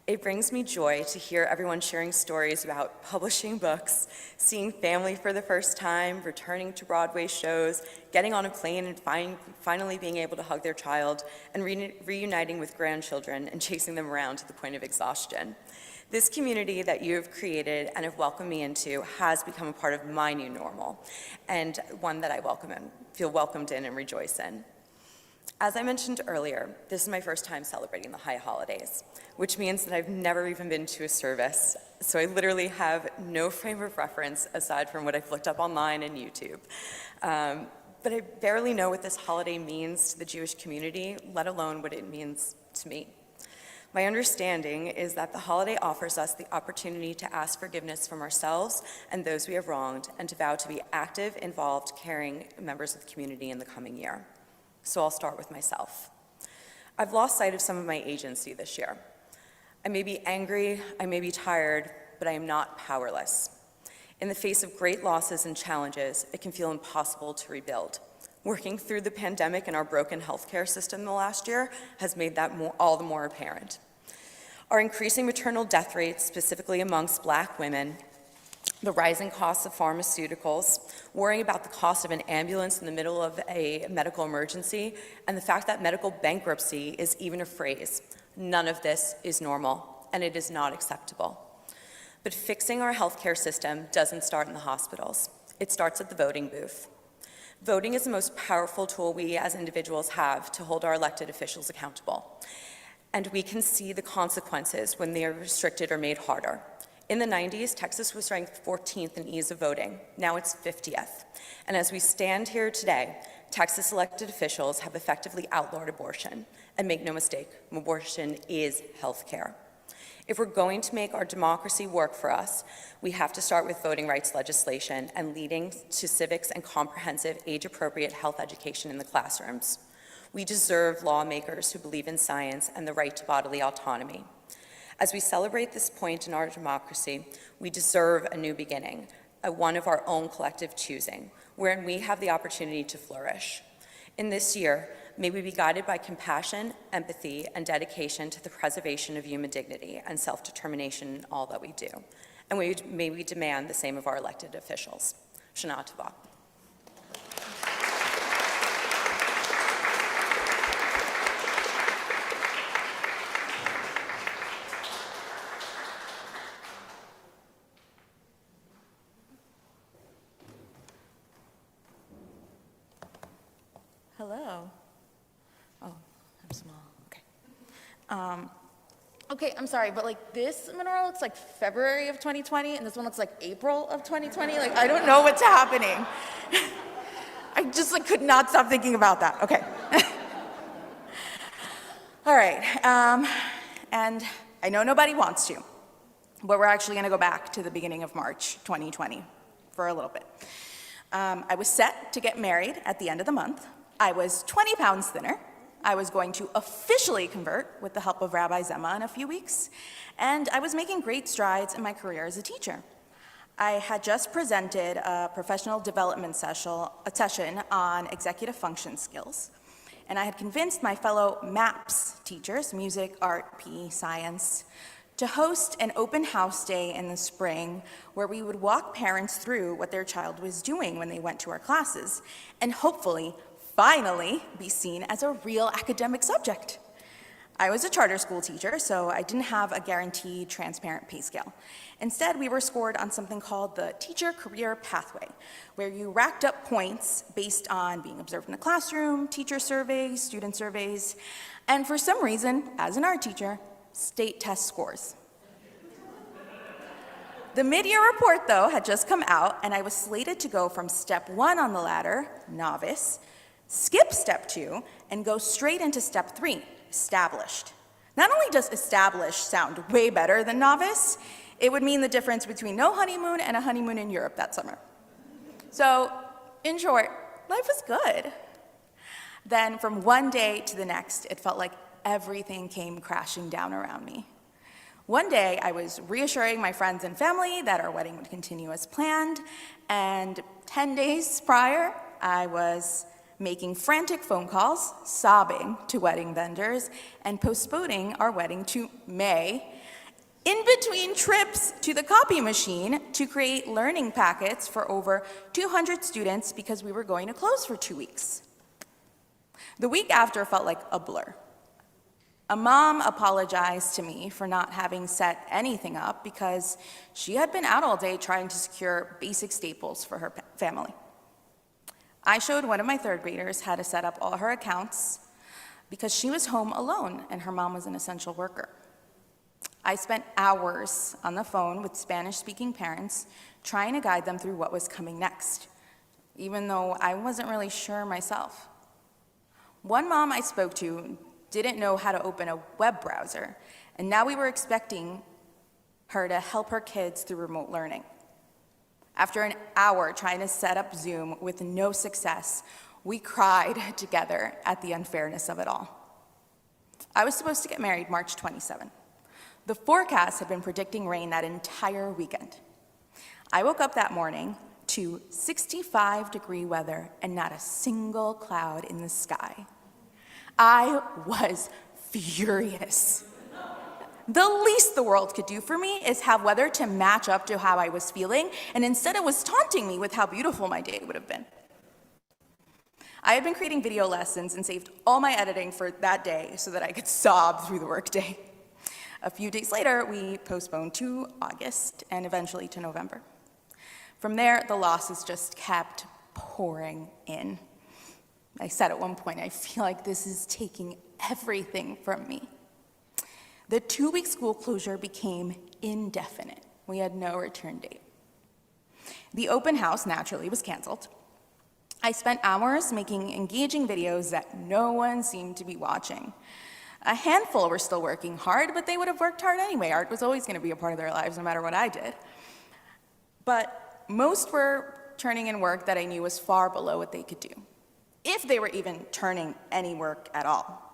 It brings me joy to hear everyone sharing stories about publishing books, seeing family for the first time, returning to Broadway shows, getting on a plane and finally being able to hug their child, and reuniting with grandchildren and chasing them around to the point of exhaustion. This community that you have created and have welcomed me into has become a part of my new normal, and one that I feel welcomed in and rejoice in. As I mentioned earlier, this is my first time celebrating the high holidays, which means that I've never even been to a service, so I literally have no frame of reference aside from what I've looked up online and YouTube. But I barely know what this holiday means to the Jewish community, let alone what it means to me. My understanding is that the holiday offers us the opportunity to ask forgiveness from ourselves and those we have wronged, and to vow to be active, involved, caring members of the community in the coming year. So I'll start with myself. I've lost sight of some of my agency this year. I may be angry, I may be tired, but I am not powerless. In the face of great losses and challenges, it can feel impossible to rebuild. Working through the pandemic and our broken healthcare system the last year has made that all the more apparent. Our increasing maternal death rates, specifically amongst Black women, the rising costs of pharmaceuticals, worrying about the cost of an ambulance in the middle of a medical emergency, and the fact that medical bankruptcy is even a phrase. None of this is normal, and it is not acceptable. But fixing our healthcare system doesn't start in the hospitals. It starts at the voting booth. Voting is the most powerful tool we as individuals have to hold our elected officials accountable. And we can see the consequences when they are restricted or made harder. In the 90s, Texas was ranked 14th in ease of voting. Now it's 50th. And as we stand here today, Texas elected officials have effectively outlawed abortion. And make no mistake, abortion is health care. If we're going to make our democracy work for us, we have to start with voting rights legislation and leading to civics and comprehensive, age-appropriate health education in the classrooms. We deserve lawmakers who believe in science and the right to bodily autonomy. As we celebrate this point in our democracy, we deserve a new beginning, one of our own collective choosing, wherein we have the opportunity to flourish. In this year, may we be guided by compassion, empathy, and dedication to the preservation of human dignity and self-determination in all that we do. And may we demand the same of our elected officials. Shana Tova. Hello. Oh, I'm small. Okay. Okay, I'm sorry, but like this menorah looks like February of 2020, and this one looks like April of 2020. Like I don't know what's happening. I just like could not stop thinking about that. Okay. All right. And I know nobody wants to, but we're actually going to go back to the beginning of March 2020 for a little bit. I was set to get married at the end of the month. I was 20 pounds thinner. I was going to officially convert with the help of Rabbi Tzemah in a few weeks, and I was making great strides in my career as a teacher. I had just presented a professional development session on executive function skills, and I had convinced my fellow MAPS teachers, music, art, PE, science, to host an open house day in the spring where we would walk parents through what their child was doing when they went to our classes, and hopefully finally be seen as a real academic subject. I was a charter school teacher, so I didn't have a guaranteed transparent pay scale. Instead, we were scored on something called the Teacher Career Pathway, where you racked up points based on being observed in the classroom, teacher surveys, student surveys, and for some reason, as an art teacher, state test scores. The mid-year report, though, had just come out, and I was slated to go from step 1 on the ladder, novice, skip step 2, and go straight into step 3, established. Not only does established sound way better than novice, it would mean the difference between no honeymoon and a honeymoon in Europe that summer. So, in short, life was good. Then from one day to the next, it felt like everything came crashing down around me. One day, I was reassuring my friends and family that our wedding would continue as planned, and 10 days prior, I was making frantic phone calls, sobbing to wedding vendors, and postponing our wedding to May, in between trips to the copy machine to create learning packets for over 200 students because we were going to close for 2 weeks. The week after felt like a blur. A mom apologized to me for not having set anything up because she had been out all day trying to secure basic staples for her family. I showed one of my third graders how to set up all her accounts because she was home alone and her mom was an essential worker. I spent hours on the phone with Spanish-speaking parents trying to guide them through what was coming next, even though I wasn't really sure myself. One mom I spoke to didn't know how to open a web browser, and now we were expecting her to help her kids through remote learning. After an hour trying to set up Zoom with no success, we cried together at the unfairness of it all. I was supposed to get married March 27. The forecast had been predicting rain that entire weekend. I woke up that morning to 65-degree weather and not a single cloud in the sky. I was furious. The least the world could do for me is have weather to match up to how I was feeling, and instead it was taunting me with how beautiful my day would have been. I had been creating video lessons and saved all my editing for that day so that I could sob through the workday. A few days later, we postponed to August and eventually to November. From there, the losses just kept pouring in. I said at one point, I feel like this is taking everything from me. The 2-week school closure became indefinite. We had no return date. The open house naturally was canceled. I spent hours making engaging videos that no one seemed to be watching. A handful were still working hard, but they would have worked hard anyway. Art was always going to be a part of their lives, no matter what I did. But most were turning in work that I knew was far below what they could do, if they were even turning any work at all.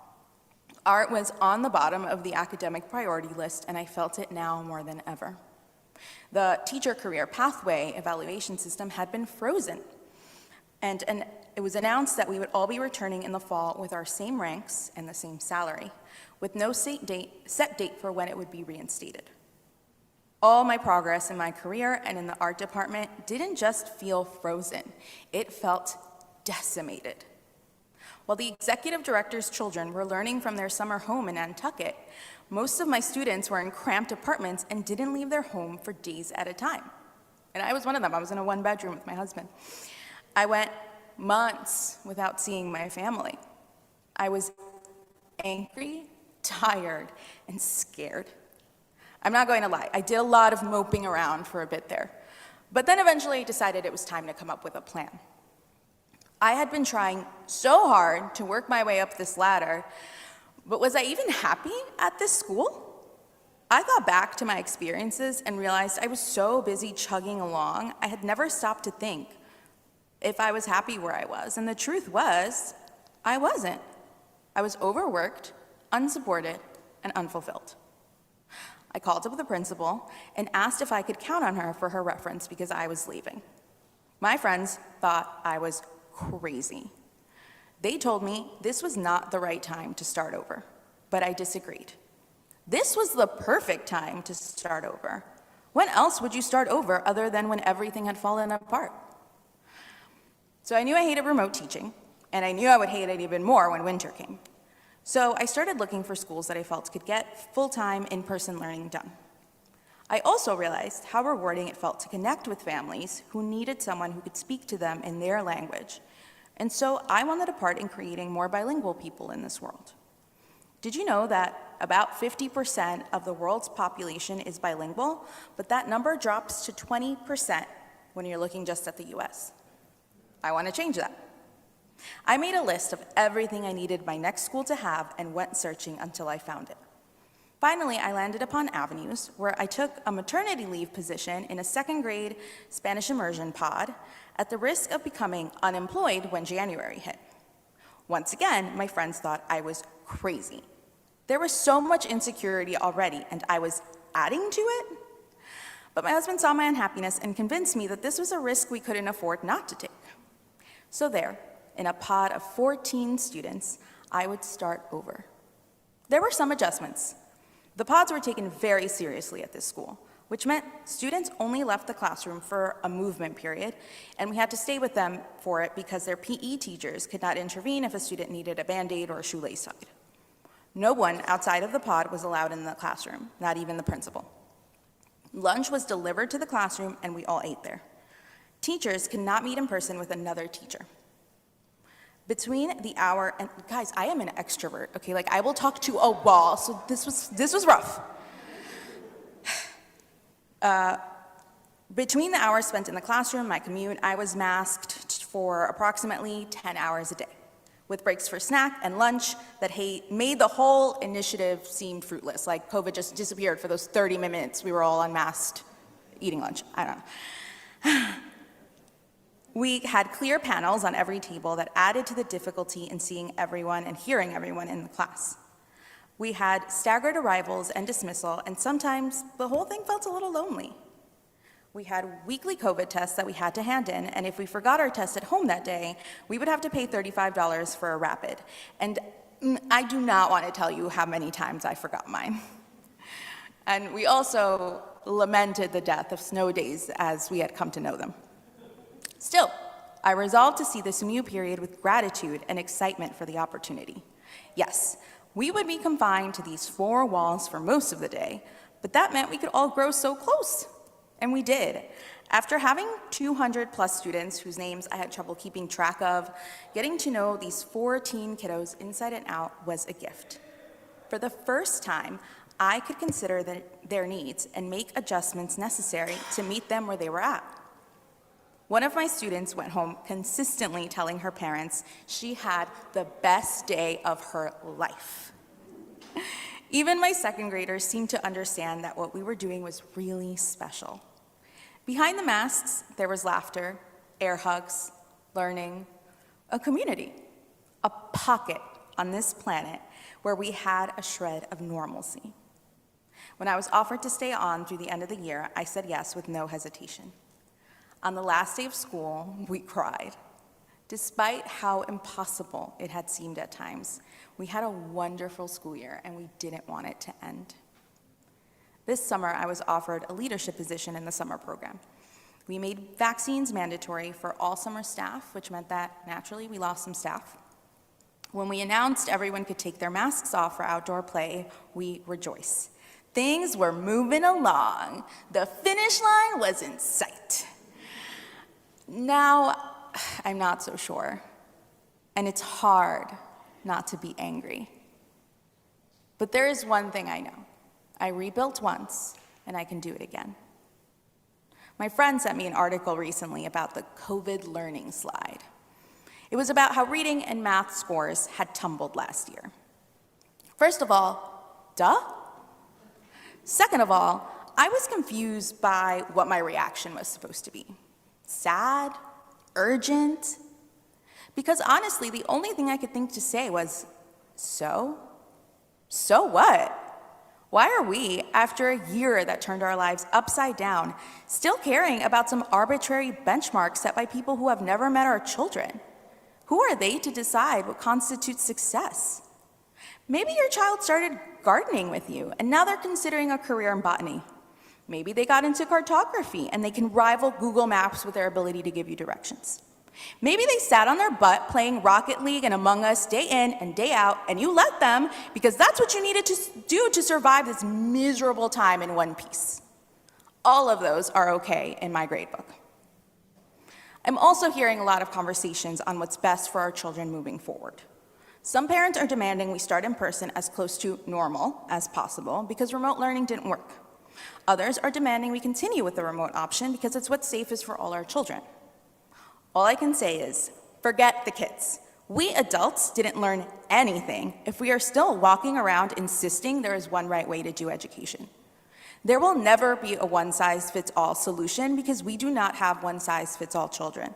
Art was on the bottom of the academic priority list, and I felt it now more than ever. The teacher career pathway evaluation system had been frozen, and it was announced that we would all be returning in the fall with our same ranks and the same salary, with no set date for when it would be reinstated. All my progress in my career and in the art department didn't just feel frozen, it felt decimated. While the executive director's children were learning from their summer home in Nantucket, most of my students were in cramped apartments and didn't leave their home for days at a time. And I was one of them. I was in a one-bedroom with my husband. I went months without seeing my family. I was angry, tired, and scared. I'm not going to lie, I did a lot of moping around for a bit there, but then eventually decided it was time to come up with a plan. I had been trying so hard to work my way up this ladder, but was I even happy at this school? I thought back to my experiences and realized I was so busy chugging along, I had never stopped to think if I was happy where I was, and the truth was, I wasn't. I was overworked, unsupported, and unfulfilled. I called up the principal and asked if I could count on her for her reference because I was leaving. My friends thought I was crazy. They told me this was not the right time to start over, but I disagreed. This was the perfect time to start over. When else would you start over other than when everything had fallen apart? So I knew I hated remote teaching, and I knew I would hate it even more when winter came. So I started looking for schools that I felt could get full-time in-person learning done. I also realized how rewarding it felt to connect with families who needed someone who could speak to them in their language. And so I wanted a part in creating more bilingual people in this world. Did you know that about 50% of the world's population is bilingual, but that number drops to 20% when you're looking just at the US? I want to change that. I made a list of everything I needed my next school to have and went searching until I found it. Finally, I landed upon Avenues, where I took a maternity leave position in a second grade Spanish immersion pod at the risk of becoming unemployed when January hit. Once again, my friends thought I was crazy. There was so much insecurity already, and I was adding to it. But my husband saw my unhappiness and convinced me that this was a risk we couldn't afford not to take. So there, in a pod of 14 students, I would start over. There were some adjustments. The pods were taken very seriously at this school, which meant students only left the classroom for a movement period, and we had to stay with them for it because their PE teachers could not intervene if a student needed a Band-Aid or a shoelace tied. No one outside of the pod was allowed in the classroom, not even the principal. Lunch was delivered to the classroom, and we all ate there. Teachers could not meet in person with another teacher. Between the hour, and guys, I am an extrovert, okay? Like, I will talk to a wall, so this was rough. Between the hours spent in the classroom, my commute, I was masked for approximately 10 hours a day. with breaks for snack and lunch that made the whole initiative seem fruitless, like COVID just disappeared for those 30 minutes we were all unmasked eating lunch. I don't know. We had clear panels on every table that added to the difficulty in seeing everyone and hearing everyone in the class. We had staggered arrivals and dismissal, and sometimes the whole thing felt a little lonely. We had weekly COVID tests that we had to hand in, and if we forgot our test at home that day, we would have to pay $35 for a rapid. And I do not want to tell you how many times I forgot mine. And we also lamented the death of snow days as we had come to know them. Still, I resolved to see this new period with gratitude and excitement for the opportunity. Yes, we would be confined to these four walls for most of the day, but that meant we could all grow so close. And we did. After having 200 plus students whose names I had trouble keeping track of, getting to know these 14 kiddos inside and out was a gift. For the first time, I could consider their needs and make adjustments necessary to meet them where they were at. One of my students went home consistently telling her parents she had the best day of her life. Even my second graders seemed to understand that what we were doing was really special. Behind the masks, there was laughter, air hugs, learning, a community, a pocket on this planet where we had a shred of normalcy. When I was offered to stay on through the end of the year, I said yes with no hesitation. On the last day of school, we cried. Despite how impossible it had seemed at times, we had a wonderful school year and we didn't want it to end. This summer, I was offered a leadership position in the summer program. We made vaccines mandatory for all summer staff, which meant that naturally we lost some staff. When we announced everyone could take their masks off for outdoor play, we rejoiced. Things were moving along. The finish line was in sight. Now, I'm not so sure, and it's hard not to be angry. But there is one thing I know. I rebuilt once, and I can do it again. My friend sent me an article recently about the COVID learning slide. It was about how reading and math scores had tumbled last year. First of all, duh? Second of all, I was confused by what my reaction was supposed to be. Sad? Urgent? Because honestly, the only thing I could think to say was, so? So what? Why are we, after a year that turned our lives upside down, still caring about some arbitrary benchmarks set by people who have never met our children? Who are they to decide what constitutes success? Maybe your child started gardening with you, and now they're considering a career in botany. Maybe they got into cartography, and they can rival Google Maps with their ability to give you directions. Maybe they sat on their butt playing Rocket League and Among Us day in and day out, and you let them because that's what you needed to do to survive this miserable time in one piece. All of those are okay in my gradebook. I'm also hearing a lot of conversations on what's best for our children moving forward. Some parents are demanding we start in person as close to normal as possible because remote learning didn't work. Others are demanding we continue with the remote option because it's what's safest for all our children. All I can say is, forget the kids. We adults didn't learn anything if we are still walking around insisting there is one right way to do education. There will never be a one-size-fits-all solution because we do not have one-size-fits-all children.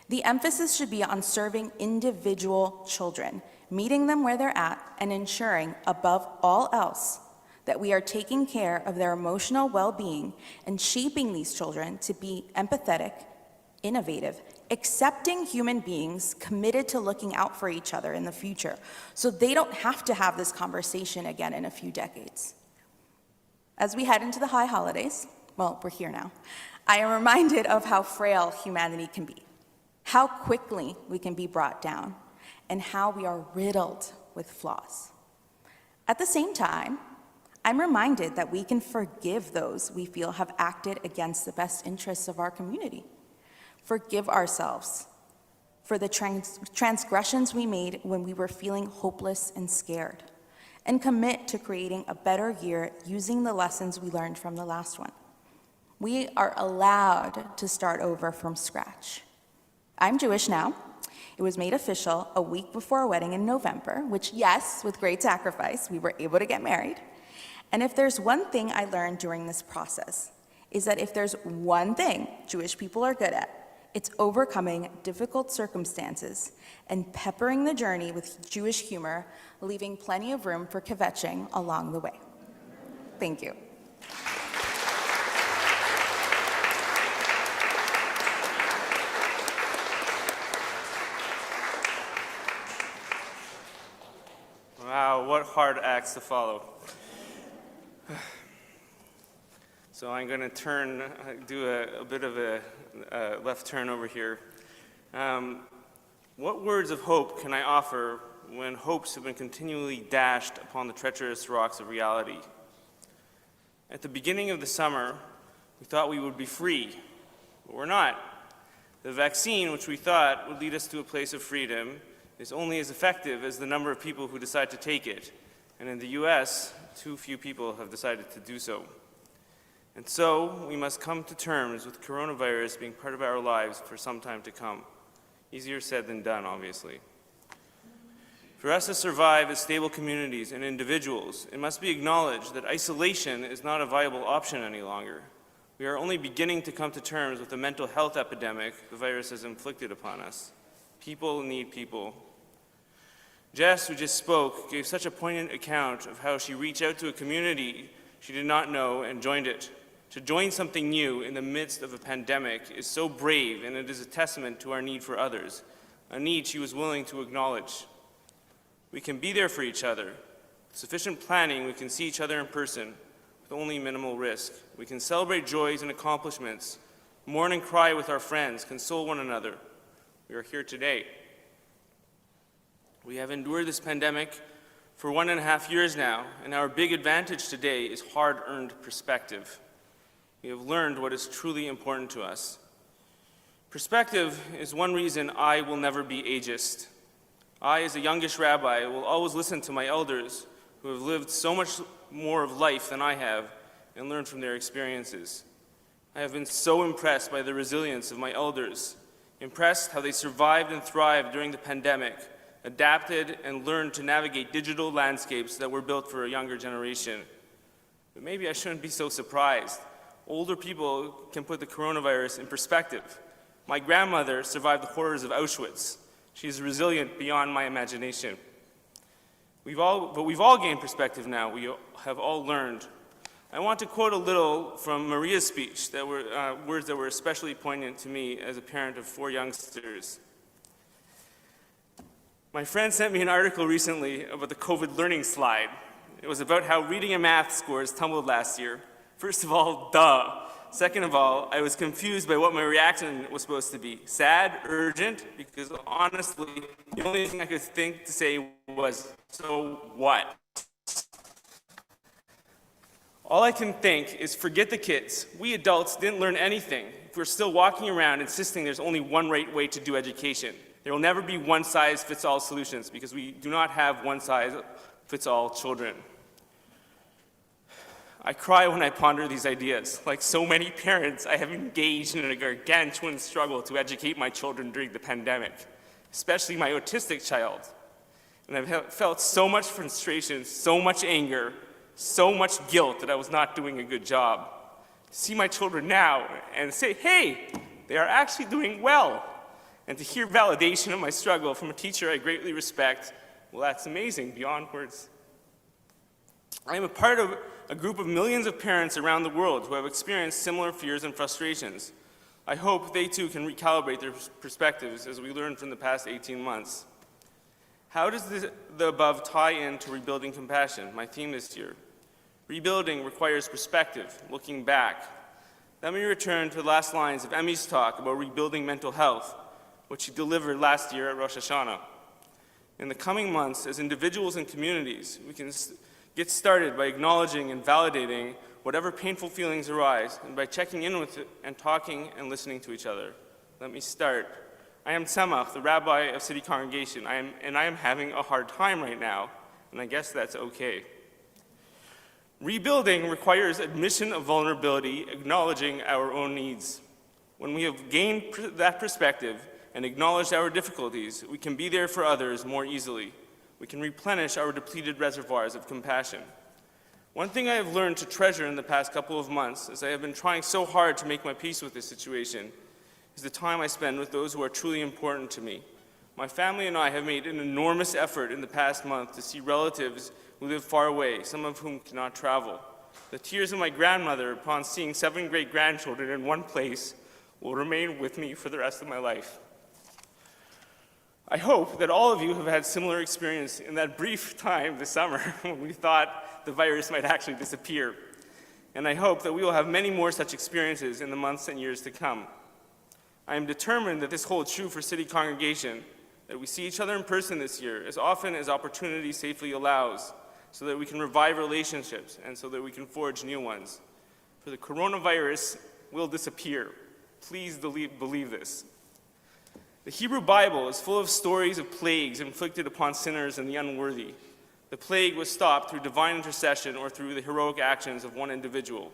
The emphasis should be on serving individual children, meeting them where they're at, and ensuring, above all else, that we are taking care of their emotional well-being and shaping these children to be empathetic, innovative, accepting human beings committed to looking out for each other in the future so they don't have to have this conversation again in a few decades. As we head into the high holidays, well, we're here now, I am reminded of how frail humanity can be, how quickly we can be brought down, and how we are riddled with flaws. At the same time, I'm reminded that we can forgive those we feel have acted against the best interests of our community. Forgive ourselves for the transgressions we made when we were feeling hopeless and scared, and commit to creating a better year using the lessons we learned from the last one. We are allowed to start over from scratch. I'm Jewish now, It was made official a week before our wedding in November, which, yes, with great sacrifice, we were able to get married. And if there's one thing I learned during this process, is that if there's one thing Jewish people are good at, it's overcoming difficult circumstances and peppering the journey with Jewish humor, leaving plenty of room for kvetching along the way. Thank you. Wow, what hard acts to follow. So I'm going to do a bit of a left turn over here. What words of hope can I offer when hopes have been continually dashed upon the treacherous rocks of reality? At the beginning of the summer, we thought we would be free, but we're not. The vaccine, which we thought would lead us to a place of freedom, is only as effective as the number of people who decide to take it. And in the US, too few people have decided to do so. And so, we must come to terms with coronavirus being part of our lives for some time to come. Easier said than done, obviously. For us to survive as stable communities and individuals, it must be acknowledged that isolation is not a viable option any longer. We are only beginning to come to terms with the mental health epidemic the virus has inflicted upon us. People need people. Jess, who just spoke, gave such a poignant account of how she reached out to a community she did not know and joined it. To join something new in the midst of a pandemic is so brave, and it is a testament to our need for others, a need she was willing to acknowledge. We can be there for each other. With sufficient planning, we can see each other in person with only minimal risk. We can celebrate joys and accomplishments, mourn and cry with our friends, console one another. We are here today. We have endured this pandemic for 1.5 years now, and our big advantage today is hard-earned perspective. We have learned what is truly important to us. Perspective is one reason I will never be ageist. I, as a youngish rabbi, will always listen to my elders who have lived so much more of life than I have and learn from their experiences. I have been so impressed by the resilience of my elders, impressed how they survived and thrived during the pandemic, adapted and learned to navigate digital landscapes that were built for a younger generation. But maybe I shouldn't be so surprised. Older people can put the coronavirus in perspective. My grandmother survived the horrors of Auschwitz. She is resilient beyond my imagination. We've all gained perspective now. We have all learned. I want to quote a little from Maria's speech that were words that were especially poignant to me as a parent of 4 youngsters. My friend sent me an article recently about the COVID learning slide. It was about how reading and math scores tumbled last year. First of all, duh. Second of all, I was confused by what my reaction was supposed to be. Sad, urgent, because honestly, the only thing I could think to say was, so what? All I can think is forget the kids. We adults didn't learn anything. If we're still walking around insisting there's only one right way to do education. There will never be one-size-fits-all solutions because we do not have one-size-fits-all children. I cry when I ponder these ideas. Like so many parents, I have engaged in a gargantuan struggle to educate my children during the pandemic, especially my autistic child. And I've felt so much frustration, so much anger, so much guilt that I was not doing a good job. To see my children now and say, hey, they are actually doing well. And to hear validation of my struggle from a teacher I greatly respect, well, that's amazing, beyond words. I am a part of a group of millions of parents around the world who have experienced similar fears and frustrations. I hope they too can recalibrate their perspectives as we learned from the past 18 months. How does the above tie into rebuilding compassion, my theme this year? Rebuilding requires perspective, looking back. Let me return to the last lines of Emmy's talk about rebuilding mental health, which she delivered last year at Rosh Hashanah. In the coming months, as individuals and communities, we can get started by acknowledging and validating whatever painful feelings arise, and by checking in with it and talking and listening to each other. Let me start. I am Tzemach, the rabbi of City Congregation, and I am having a hard time right now, and I guess that's okay. Rebuilding requires admission of vulnerability, acknowledging our own needs. When we have gained that perspective, and acknowledge our difficulties, we can be there for others more easily. We can replenish our depleted reservoirs of compassion. One thing I have learned to treasure in the past couple of months, as I have been trying so hard to make my peace with this situation, is the time I spend with those who are truly important to me. My family and I have made an enormous effort in the past month to see relatives who live far away, some of whom cannot travel. The tears of my grandmother upon seeing 7 great-grandchildren in one place will remain with me for the rest of my life. I hope that all of you have had similar experience in that brief time this summer when we thought the virus might actually disappear. And I hope that we will have many more such experiences in the months and years to come. I am determined that this holds true for City Congregation, that we see each other in person this year as often as opportunity safely allows, so that we can revive relationships and so that we can forge new ones. For the coronavirus will disappear. Please believe this. The Hebrew Bible is full of stories of plagues inflicted upon sinners and the unworthy. The plague was stopped through divine intercession or through the heroic actions of one individual.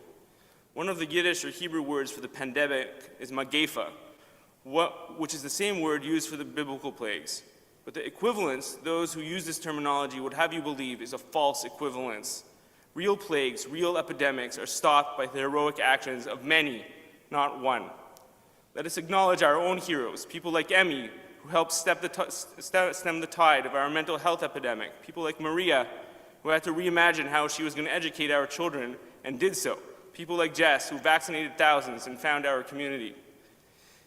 One of the Yiddish or Hebrew words for the pandemic is magefa, which is the same word used for the biblical plagues. But the equivalence, those who use this terminology would have you believe, is a false equivalence. Real plagues, real epidemics are stopped by the heroic actions of many, not one. Let us acknowledge our own heroes, people like Emmy, who helped stem the tide of our mental health epidemic, people like Maria, who had to reimagine how she was going to educate our children and did so, people like Jess, who vaccinated thousands and found our community.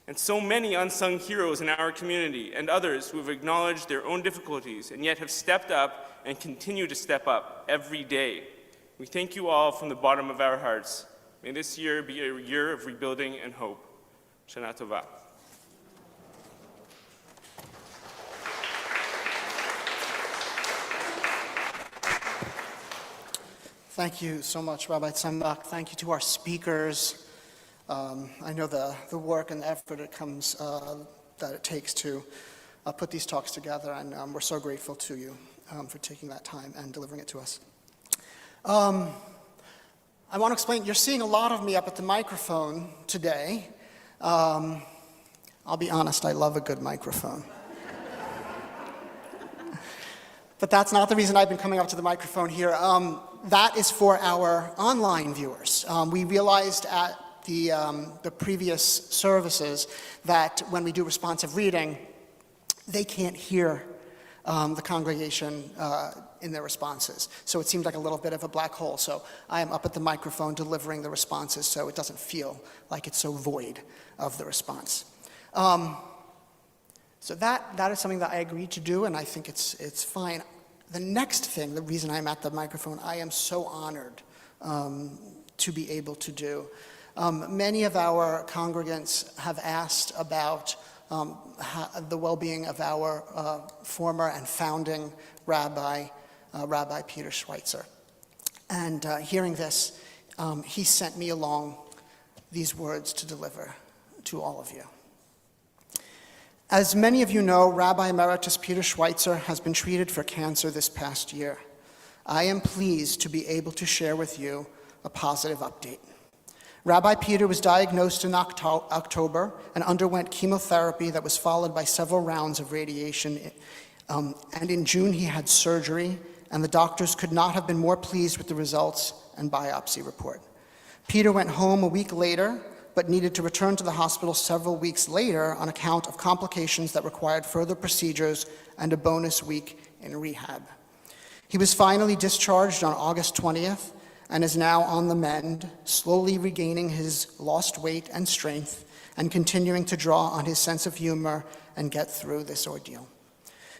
And so many unsung heroes in our community and others who have acknowledged their own difficulties and yet have stepped up and continue to step up every day. We thank you all from the bottom of our hearts. May this year be a year of rebuilding and hope. Shana Tova. Thank you so much, Rabbi Tzemach. Thank you to our speakers. I know the work and the effort that it takes to put these talks together, and we're so grateful to you for taking that time and delivering it to us. I want to explain, you're seeing a lot of me up at the microphone today. I'll be honest, I love a good microphone. But that's not the reason I've been coming up to the microphone here. That is for our online viewers. We realized at the previous services that when we do responsive reading, they can't hear the congregation in their responses. So it seemed like a little bit of a black hole. So I am up at the microphone delivering the responses so it doesn't feel like it's so void of the response. So that is something that I agreed to do, and I think it's fine. The next thing, the reason I'm at the microphone, I am so honored to be able to do. Many of our congregants have asked about the well-being of our former and founding Rabbi Peter Schweitzer. And hearing this, he sent me along these words to deliver to all of you. As many of you know, Rabbi Emeritus Peter Schweitzer has been treated for cancer this past year. I am pleased to be able to share with you a positive update. Rabbi Peter was diagnosed in October and underwent chemotherapy that was followed by several rounds of radiation. And in June, he had surgery, and the doctors could not have been more pleased with the results and biopsy report. Peter went home a week later, but needed to return to the hospital several weeks later on account of complications that required further procedures and a bonus week in rehab. He was finally discharged on August 20th and is now on the mend, slowly regaining his lost weight and strength and continuing to draw on his sense of humor and get through this ordeal.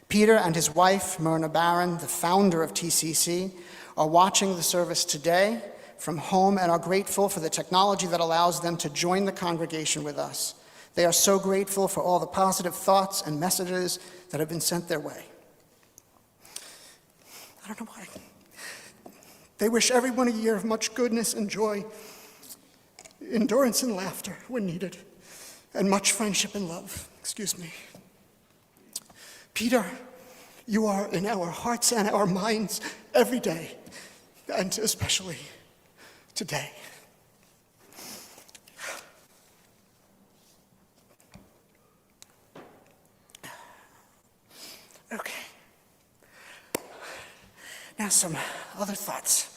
Peter and his wife, Myrna Barron, the founder of TCC, are watching the service today from home and are grateful for the technology that allows them to join the congregation with us. They are so grateful for all the positive thoughts and messages that have been sent their way. I don't know why. They wish everyone a year of much goodness and joy, endurance and laughter when needed, and much friendship and love. Excuse me. Peter, you are in our hearts and our minds every day, and especially today. Now some other thoughts.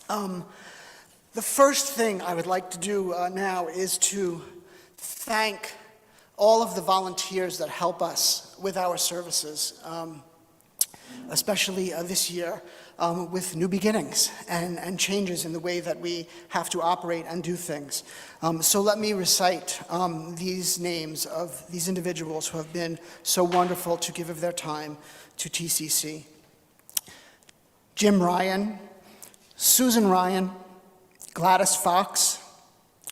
The first thing I would like to do now is to thank all of the volunteers that help us with our services, especially this year with new beginnings and changes in the way that we have to operate and do things. So let me recite these names of these individuals who have been so wonderful to give of their time to TCC. Jim Ryan, Susan Ryan, Gladys Fox,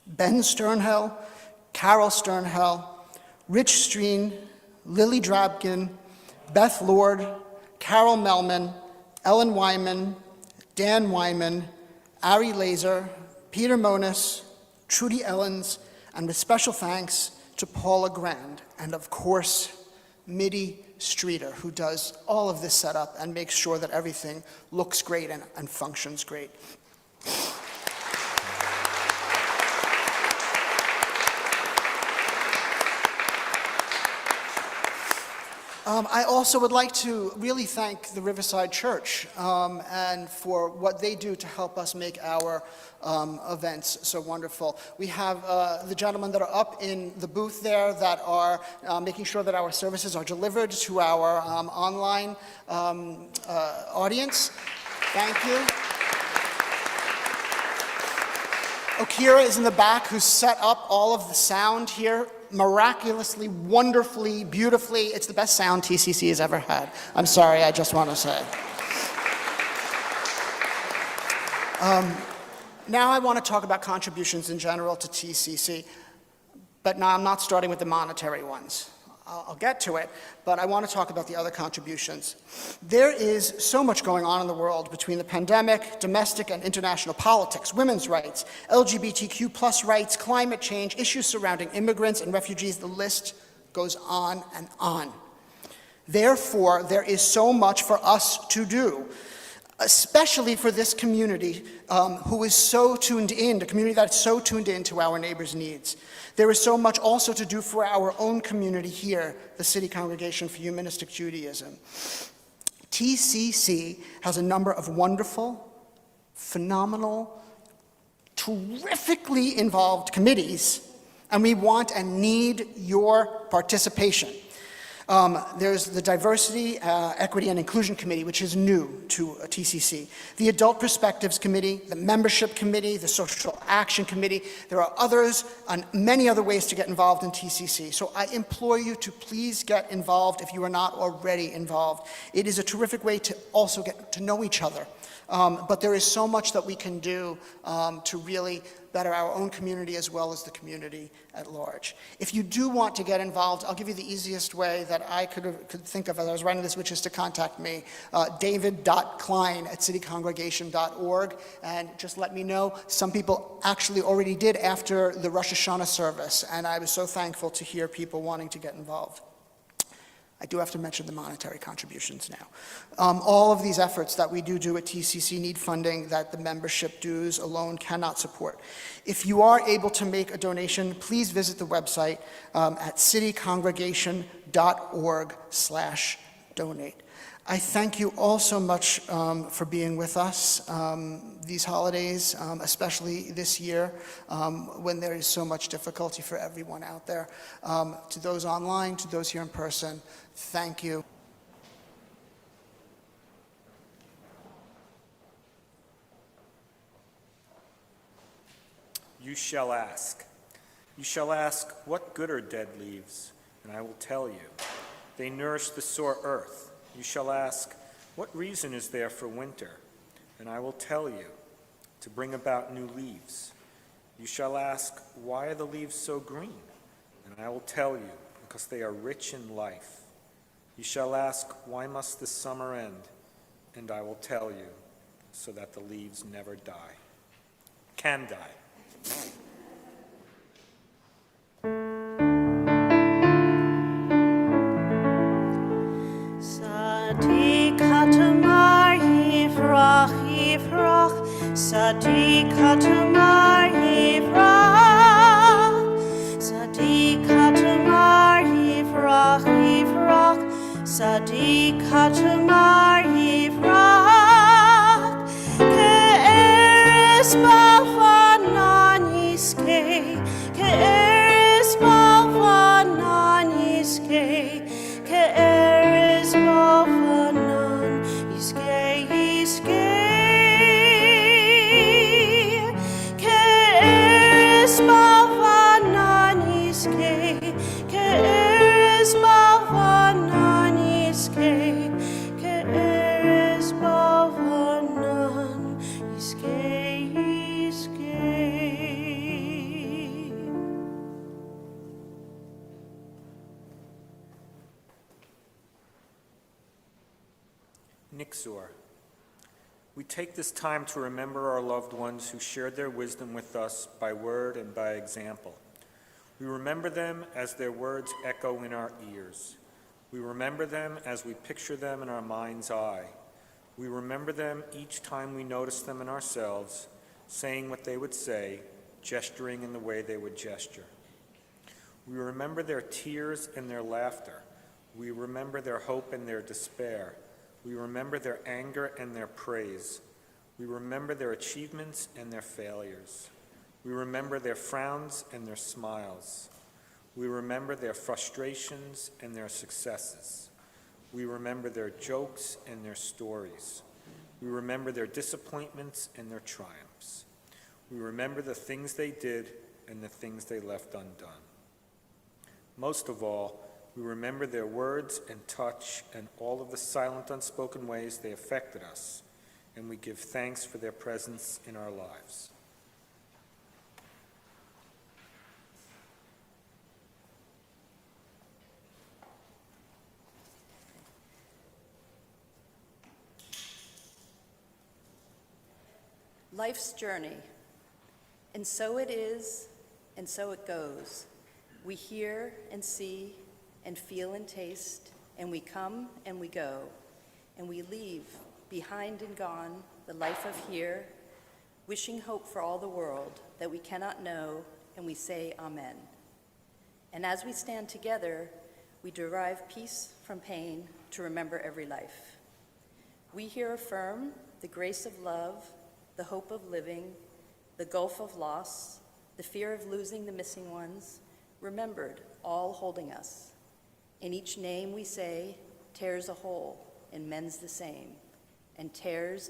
Ben Sternhell, Carol Sternhell, Rich Streen, Lily Drabkin, Beth Lord, Carol Melman, Ellen Wyman, Dan Wyman, Ari Laser, Peter Monis, Trudy Ellens, and with special thanks to Paula Grand, and of course, Mitty Streeter, who does all of this setup and makes sure that everything looks great and functions great. I also would like to really thank the Riverside Church and for what they do to help us make our events so wonderful. We have the gentlemen that are up in the booth there that are making sure that our services are delivered to our online audience. Thank you. Okira is in the back, who set up all of the sound here miraculously, wonderfully, beautifully. It's the best sound TCC has ever had. I'm sorry, I just want to say. Now I want to talk about contributions in general to TCC, but now I'm not starting with the monetary ones. I'll get to it, but I want to talk about the other contributions. There is so much going on in the world between the pandemic, domestic and international politics, women's rights, LGBTQ+ rights, climate change, issues surrounding immigrants and refugees. The list goes on and on. Therefore, there is so much for us to do, especially for this community who is so tuned in, the community that's so tuned in to our neighbors' needs. There is so much also to do for our own community here, the City Congregation for Humanistic Judaism. TCC has a number of wonderful, phenomenal, terrifically involved committees, and we want and need your participation. There's the Diversity, Equity, and Inclusion Committee, which is new to TCC. The Adult Perspectives Committee, the Membership Committee, the Social Action Committee. There are others and many other ways to get involved in TCC. So I implore you to please get involved if you are not already involved. It is a terrific way to also get to know each other. But there is so much that we can do to really better our own community as well as the community at large. If you do want to get involved, I'll give you the easiest way that I could think of as I was writing this, which is to contact me, david.klein@citycongregation.org, and just let me know. Some people actually already did after the Rosh Hashanah service, and I was so thankful to hear people wanting to get involved. I do have to mention the monetary contributions now. All of these efforts that we do at TCC need funding that the membership dues alone cannot support. If you are able to make a donation, please visit the website at citycongregation.org/donate. I thank you all so much for being with us these holidays, especially this year when there is so much difficulty for everyone out there. To those online, to those here in person, thank you. You shall ask. You shall ask, what good are dead leaves? And I will tell you, they nourish the sore earth. You shall ask, what reason is there for winter? And I will tell you, to bring about new leaves. You shall ask, why are the leaves so green? And I will tell you, because they are rich in life. You shall ask, why must the summer end? And I will tell you, so that the leaves never die. Can die. Tzedaka Yivrach Yivrach, Tzedaka Yivrach, Tzedaka Yivrach Yivrach, Tzedaka Yivrach. Nixor. We take this time to remember our loved ones who shared their wisdom with us by word and by example. We remember them as their words echo in our ears. We remember them as we picture them in our mind's eye. We remember them each time we notice them in ourselves, saying what they would say, gesturing in the way they would gesture. We remember their tears and their laughter. We remember their hope and their despair. We remember their anger and their praise. We remember their achievements and their failures. We remember their frowns and their smiles. We remember their frustrations and their successes. We remember their jokes and their stories. We remember their disappointments and their triumphs. We remember the things they did and the things they left undone. Most of all, we remember their words and touch and all of the silent, unspoken ways they affected us, and we give thanks for their presence in our lives. Life's journey, and so it is, and so it goes. We hear and see and feel and taste, and we come and we go, and we leave behind and gone the life of here, wishing hope for all the world that we cannot know, and we say amen. And as we stand together, we derive peace from pain to remember every life. We here affirm the grace of love, the hope of living, the gulf of loss, the fear of losing the missing ones, remembered, all holding us. In each name we say, tears a hole and mends the same, and tears,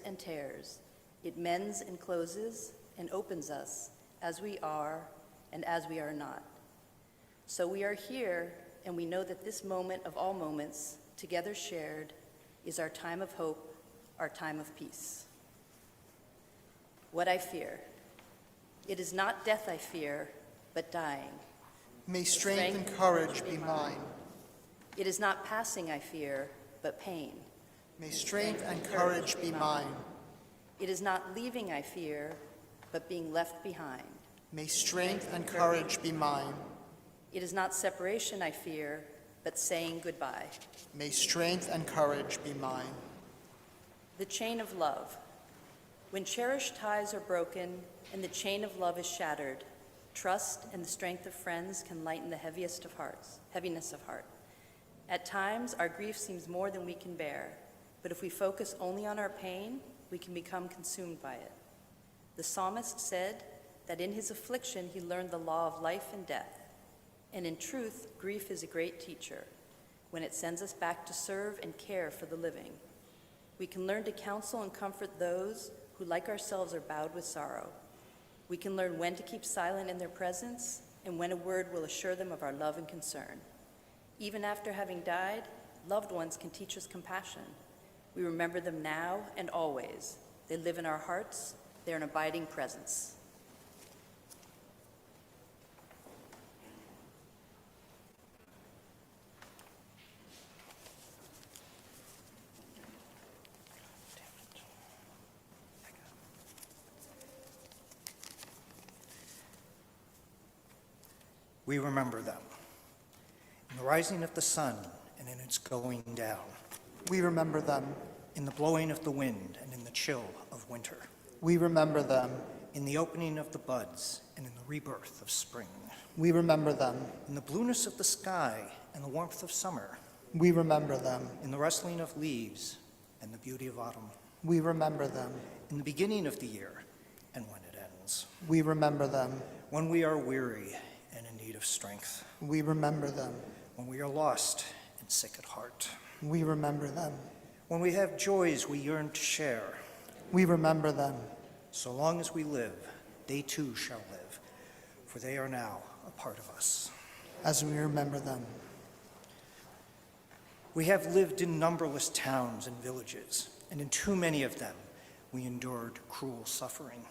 it mends and closes and opens us as we are and as we are not. So we are here, and we know that this moment of all moments, together shared, is our time of hope, our time of peace. What I fear. It is not death I fear, but dying. May strength and courage be mine. It is not passing I fear, but pain. May strength and courage be mine. It is not leaving I fear, but being left behind. May strength and courage be mine. It is not separation I fear, but saying goodbye. May strength and courage be mine. The chain of love. When cherished ties are broken and the chain of love is shattered, trust and the strength of friends can lighten the heaviness of heart. At times, our grief seems more than we can bear, but if we focus only on our pain, we can become consumed by it. The psalmist said that in his affliction he learned the law of life and death, and in truth, grief is a great teacher when it sends us back to serve and care for the living. We can learn to counsel and comfort those who, like ourselves, are bowed with sorrow. We can learn when to keep silent in their presence and when a word will assure them of our love and concern. Even after having died, loved ones can teach us compassion. We remember them now and always. They live in our hearts. They're an abiding presence. We remember them. In the rising of the sun and in its going down. We remember them. In the blowing of the wind and in the chill of winter. We remember them. In the opening of the buds and in the rebirth of spring. We remember them. In the blueness of the sky and the warmth of summer. We remember them. In the rustling of leaves and the beauty of autumn. We remember them. In the beginning of the year and when it hands. We remember them. When we are weary and in need of strength. We remember them. When we are lost and sick at heart. We remember them. When we have joys we yearn to share. We remember them. So long as we live, they too shall live, for they are now a part of us. As we remember them. We have lived in numberless towns and villages, and in too many of them we endured cruel suffering.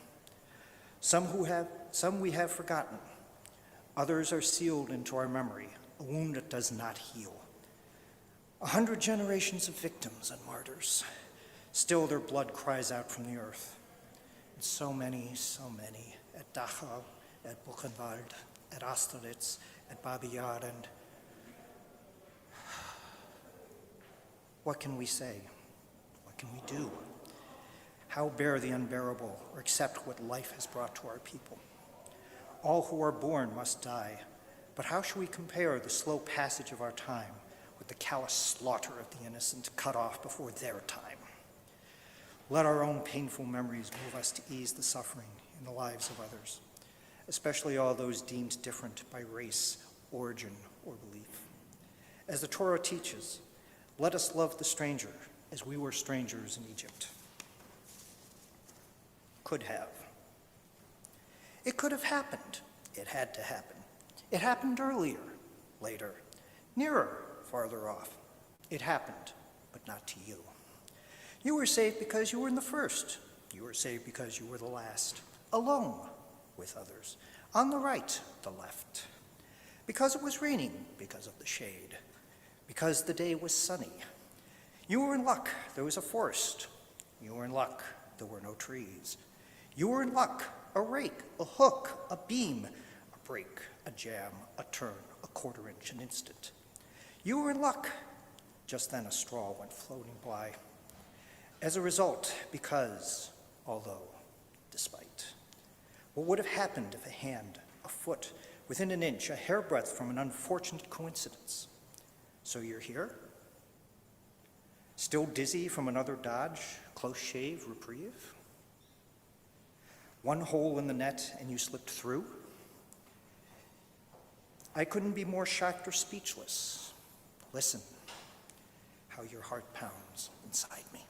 Some we have forgotten. Others are sealed into our memory, a wound that does not heal. 100 generations of victims and martyrs. Still their blood cries out from the earth. And so many at Dachau, at Buchenwald, at Austerlitz, at Babi Yar, and what can we say? What can we do? How bear the unbearable or accept what life has brought to our people? All who are born must die, but how shall we compare the slow passage of our time with the callous slaughter of the innocent cut off before their time? Let our own painful memories move us to ease the suffering in the lives of others, especially all those deemed different by race, origin, or belief. As the Torah teaches, let us love the stranger as we were strangers in Egypt. Could have. It could have happened. It had to happen. It happened earlier, later, nearer, farther off. It happened, but not to you. You were saved because you were in the first. You were saved because you were the last, alone with others, on the right, the left. Because it was raining, because of the shade, because the day was sunny. You were in luck, there was a forest. You were in luck, there were no trees. You were in luck, a rake, a hook, a beam, a break, a jam, a turn, a quarter inch, an instant. You were in luck, just then a straw went floating by. As a result, because, although, despite. What would have happened if a hand, a foot, within an inch, a hairbreadth from an unfortunate coincidence? So you're here? Still dizzy from another dodge, close shave, reprieve? One hole in the net and you slipped through? I couldn't be more shocked or speechless. Listen, how your heart pounds inside me.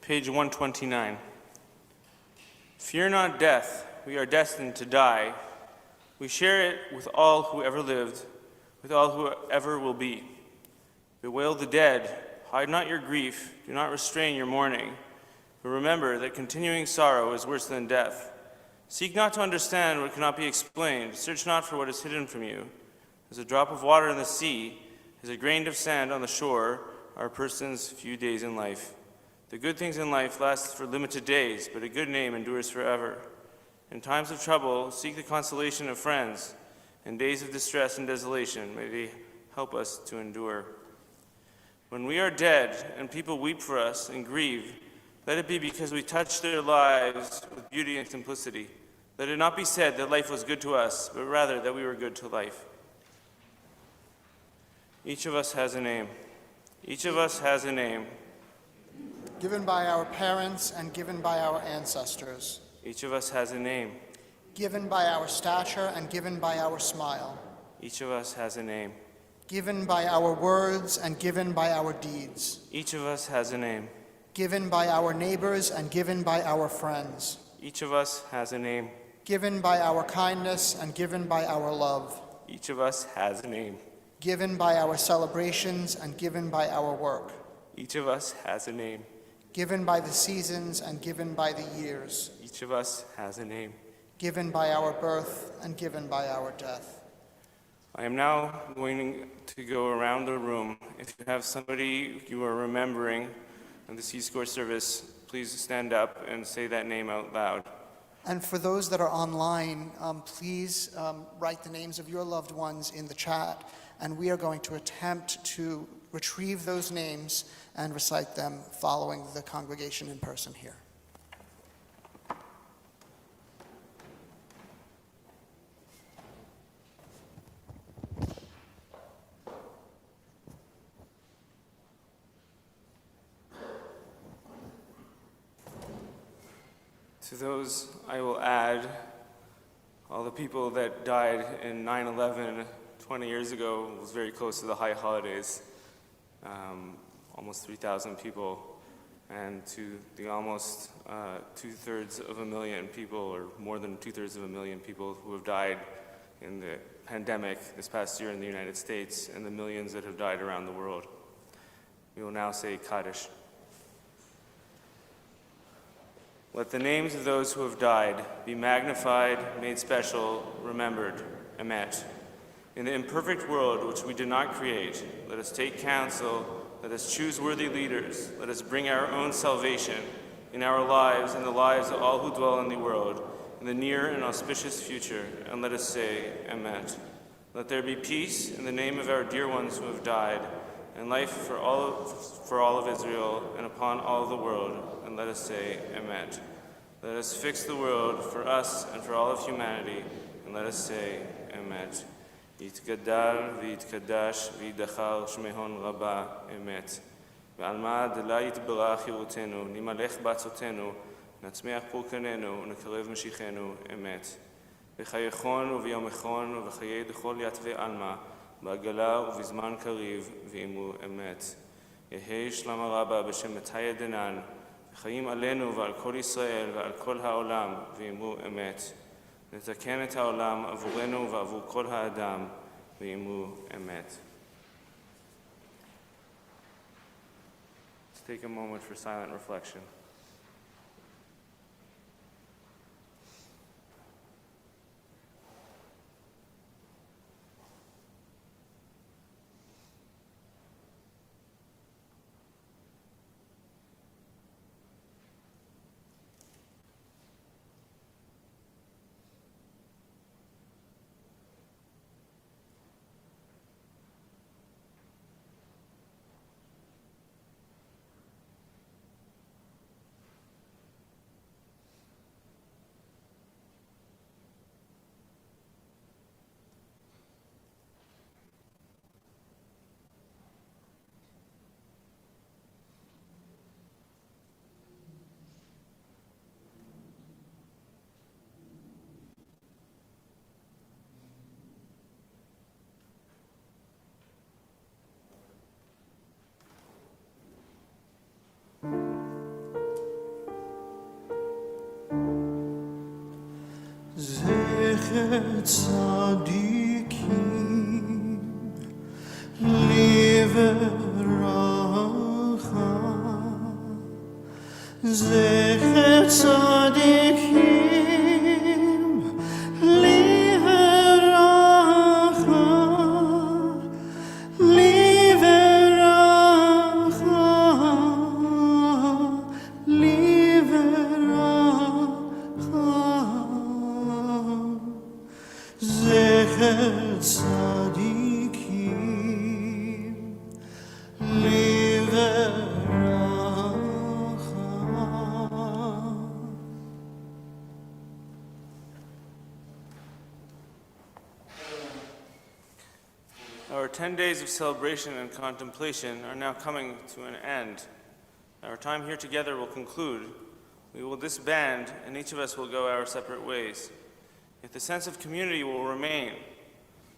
Page 129. Fear not death, we are destined to die. We share it with all who ever lived, with all who ever will be. Bewail the dead, hide not your grief, do not restrain your mourning. But remember that continuing sorrow is worse than death. Seek not to understand what cannot be explained, search not for what is hidden from you. As a drop of water in the sea, as a grain of sand on the shore, are a person's few days in life. The good things in life last for limited days, but a good name endures forever. In times of trouble, seek the consolation of friends. In days of distress and desolation, may they help us to endure. When we are dead and people weep for us and grieve, let it be because we touched their lives with beauty and simplicity. Let it not be said that life was good to us, but rather that we were good to life. Each of us has a name. Each of us has a name. Given by our parents and given by our ancestors. Each of us has a name. Given by our stature and given by our smile. Each of us has a name. Given by our words and given by our deeds. Each of us has a name. Given by our neighbors and given by our friends. Each of us has a name. Given by our kindness and given by our love. Each of us has a name. Given by our celebrations and given by our work. Each of us has a name. Given by the seasons and given by the years. Each of us has a name. Given by our birth and given by our death. I am now going to go around the room. If you have somebody you are remembering in the C-Score service, please stand up and say that name out loud. And for those that are online, please write the names of your loved ones in the chat, and we are going to attempt to retrieve those names and recite them following the congregation in person here. To those I will add all the people that died in 9/11 20 years ago. It was very close to the high holidays, almost 3,000 people, and to the almost 2/3 of a million people, or more than 2/3 of a million people who have died in the pandemic this past year in the United States, and the millions that have died around the world. We will now say Kaddish. Let the names of those who have died be magnified, made special, remembered, emet. In the imperfect world which we did not create, let us take counsel, let us choose worthy leaders, let us bring our own salvation in our lives and the lives of all who dwell in the world, in the near and auspicious future, and let us say, Emet. Let there be peace in the name of our dear ones who have died, and life for all of Israel and upon all of the world, and let us say, Emet. Let us fix the world for us and for all of humanity, and let us say, Emet. Yitgadal v'yitkadash v'yidachal shmehon rabba emet. Ve'alma dela yitbarach hirutenu, nimalech batzotenu, נצמיח פורקננו ונקרב משיחנו אמת. בחייכון וביומכון ובחיי דכל יתבי עלמא, בעגלה ובזמן קריב ועמו אמת. יהי שלמה רבה בשם מתיה דנן, וחיים עלינו ועל כל ישראל ועל כל העולם ועמו אמת. נתקן את העולם עבורנו ועבור כל האדם ועמו אמת. Let's take a moment for silent reflection. tzadikim liveracha, zecher tzadikim liveracha, liveracha, zecher tzadikim liveracha. Our 10 days of celebration and contemplation are now coming to an end. Our time here together will conclude. We will disband, and each of us will go our separate ways. Yet the sense of community will remain.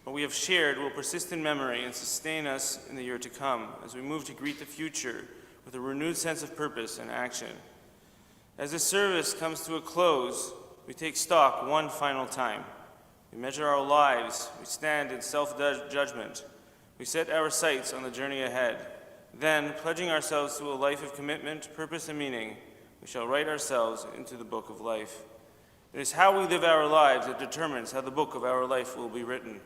What we have shared will persist in memory and sustain us in the year to come as we move to greet the future with a renewed sense of purpose and action. As this service comes to a close, we take stock one final time. We measure our lives, we stand in self-judgment, we set our sights on the journey ahead. Then, pledging ourselves to a life of commitment, purpose, and meaning, we shall write ourselves into the book of life. It is how we live our lives that determines how the book of our life will be written.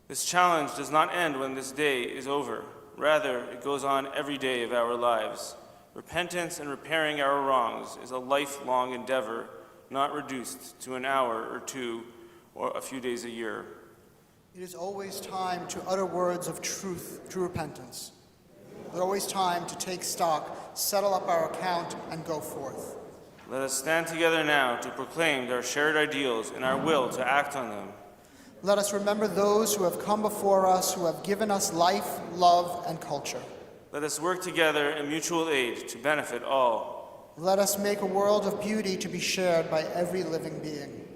This challenge does not end when this day is over. Rather, it goes on every day of our lives. Repentance and repairing our wrongs is a lifelong endeavor, not reduced to an hour or two or a few days a year. It is always time to utter words of truth, true repentance. There's always time to take stock, settle up our account, and go forth. Let us stand together now to proclaim our shared ideals and our will to act on them. Let us remember those who have come before us, who have given us life, love, and culture. Let us work together in mutual aid to benefit all. Let us make a world of beauty to be shared by every living being.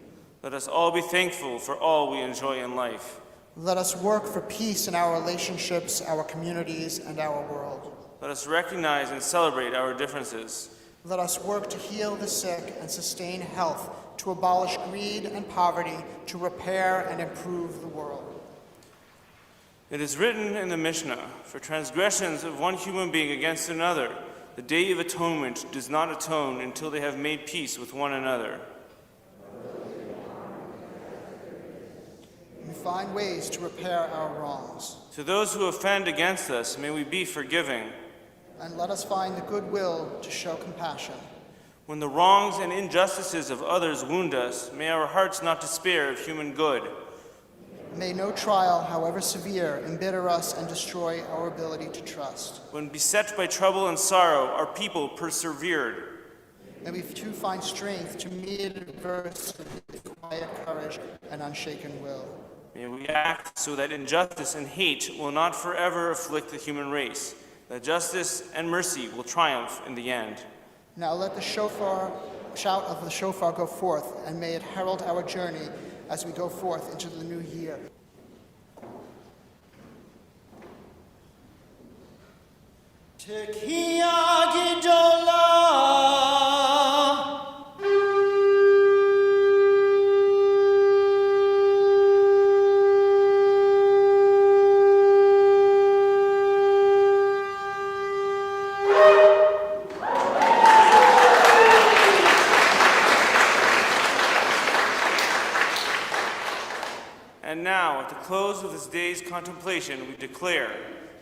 Let us all be thankful for all we enjoy in life. Let us work for peace in our relationships, our communities, and our world. Let us recognize and celebrate our differences. Let us work to heal the sick and sustain health, to abolish greed and poverty, to repair and improve the world. It is written in the Mishnah, for transgressions of one human being against another, the Day of Atonement does not atone until they have made peace with one another. We find ways to repair our wrongs. To those who offend against us, may we be forgiving. And let us find the goodwill to show compassion. When the wrongs and injustices of others wound us, may our hearts not despair of human good. May no trial, however severe, embitter us and destroy our ability to trust. When beset by trouble and sorrow, our people persevered. May we too find strength to meet adversity with quiet courage and unshaken will. May we act so that injustice and hate will not forever afflict the human race, that justice and mercy will triumph in the end. Now let the shout of the shofar go forth, and may it herald our journey as we go forth into the new year. Tekiah Gidolah. And now, at the close of this day's contemplation, we declare,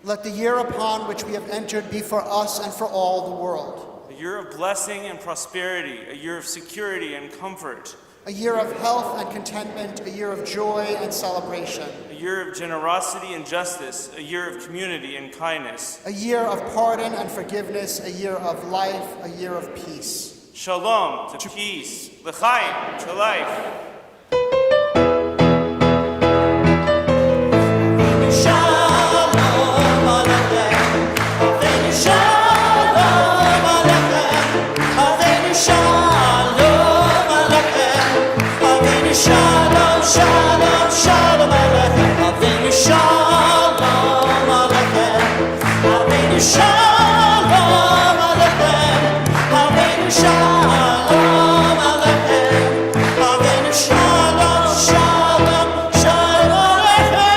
Let the year upon which we have entered be for us and for all the world. a year of blessing and prosperity, a year of security and comfort, A year of health and contentment, a year of joy and celebration. a year of generosity and justice, a year of community and kindness. A year of pardon and forgiveness, a year of life, a year of peace. Shalom, to peace, l'chaim, to life. Shalom, shalom, shalom aleichem. Avinu shalom aleichem. Avinu shalom aleichem. Avinu shalom aleichem. Avinu shalom, shalom, shalom aleichem.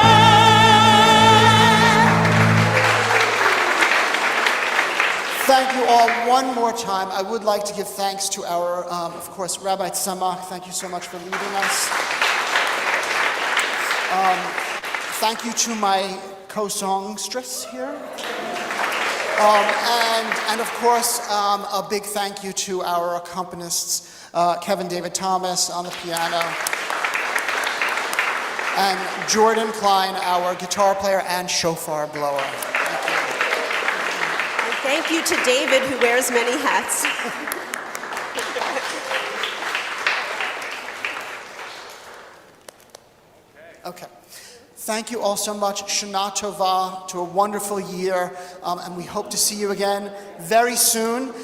Thank you all one more time. I would like to give thanks to our, of course, Rabbi Tzemah. Thank you so much for leading us. Thank you to my co-songstress here. And of course, a big thank you to our accompanists, Kevin David Thomas on the piano, and Jordan Klein, our guitar player and shofar blower. Thank you to David, who wears many hats. Okay. Thank you all so much. Shana Tova, to a wonderful year, and we hope to see you again very soon.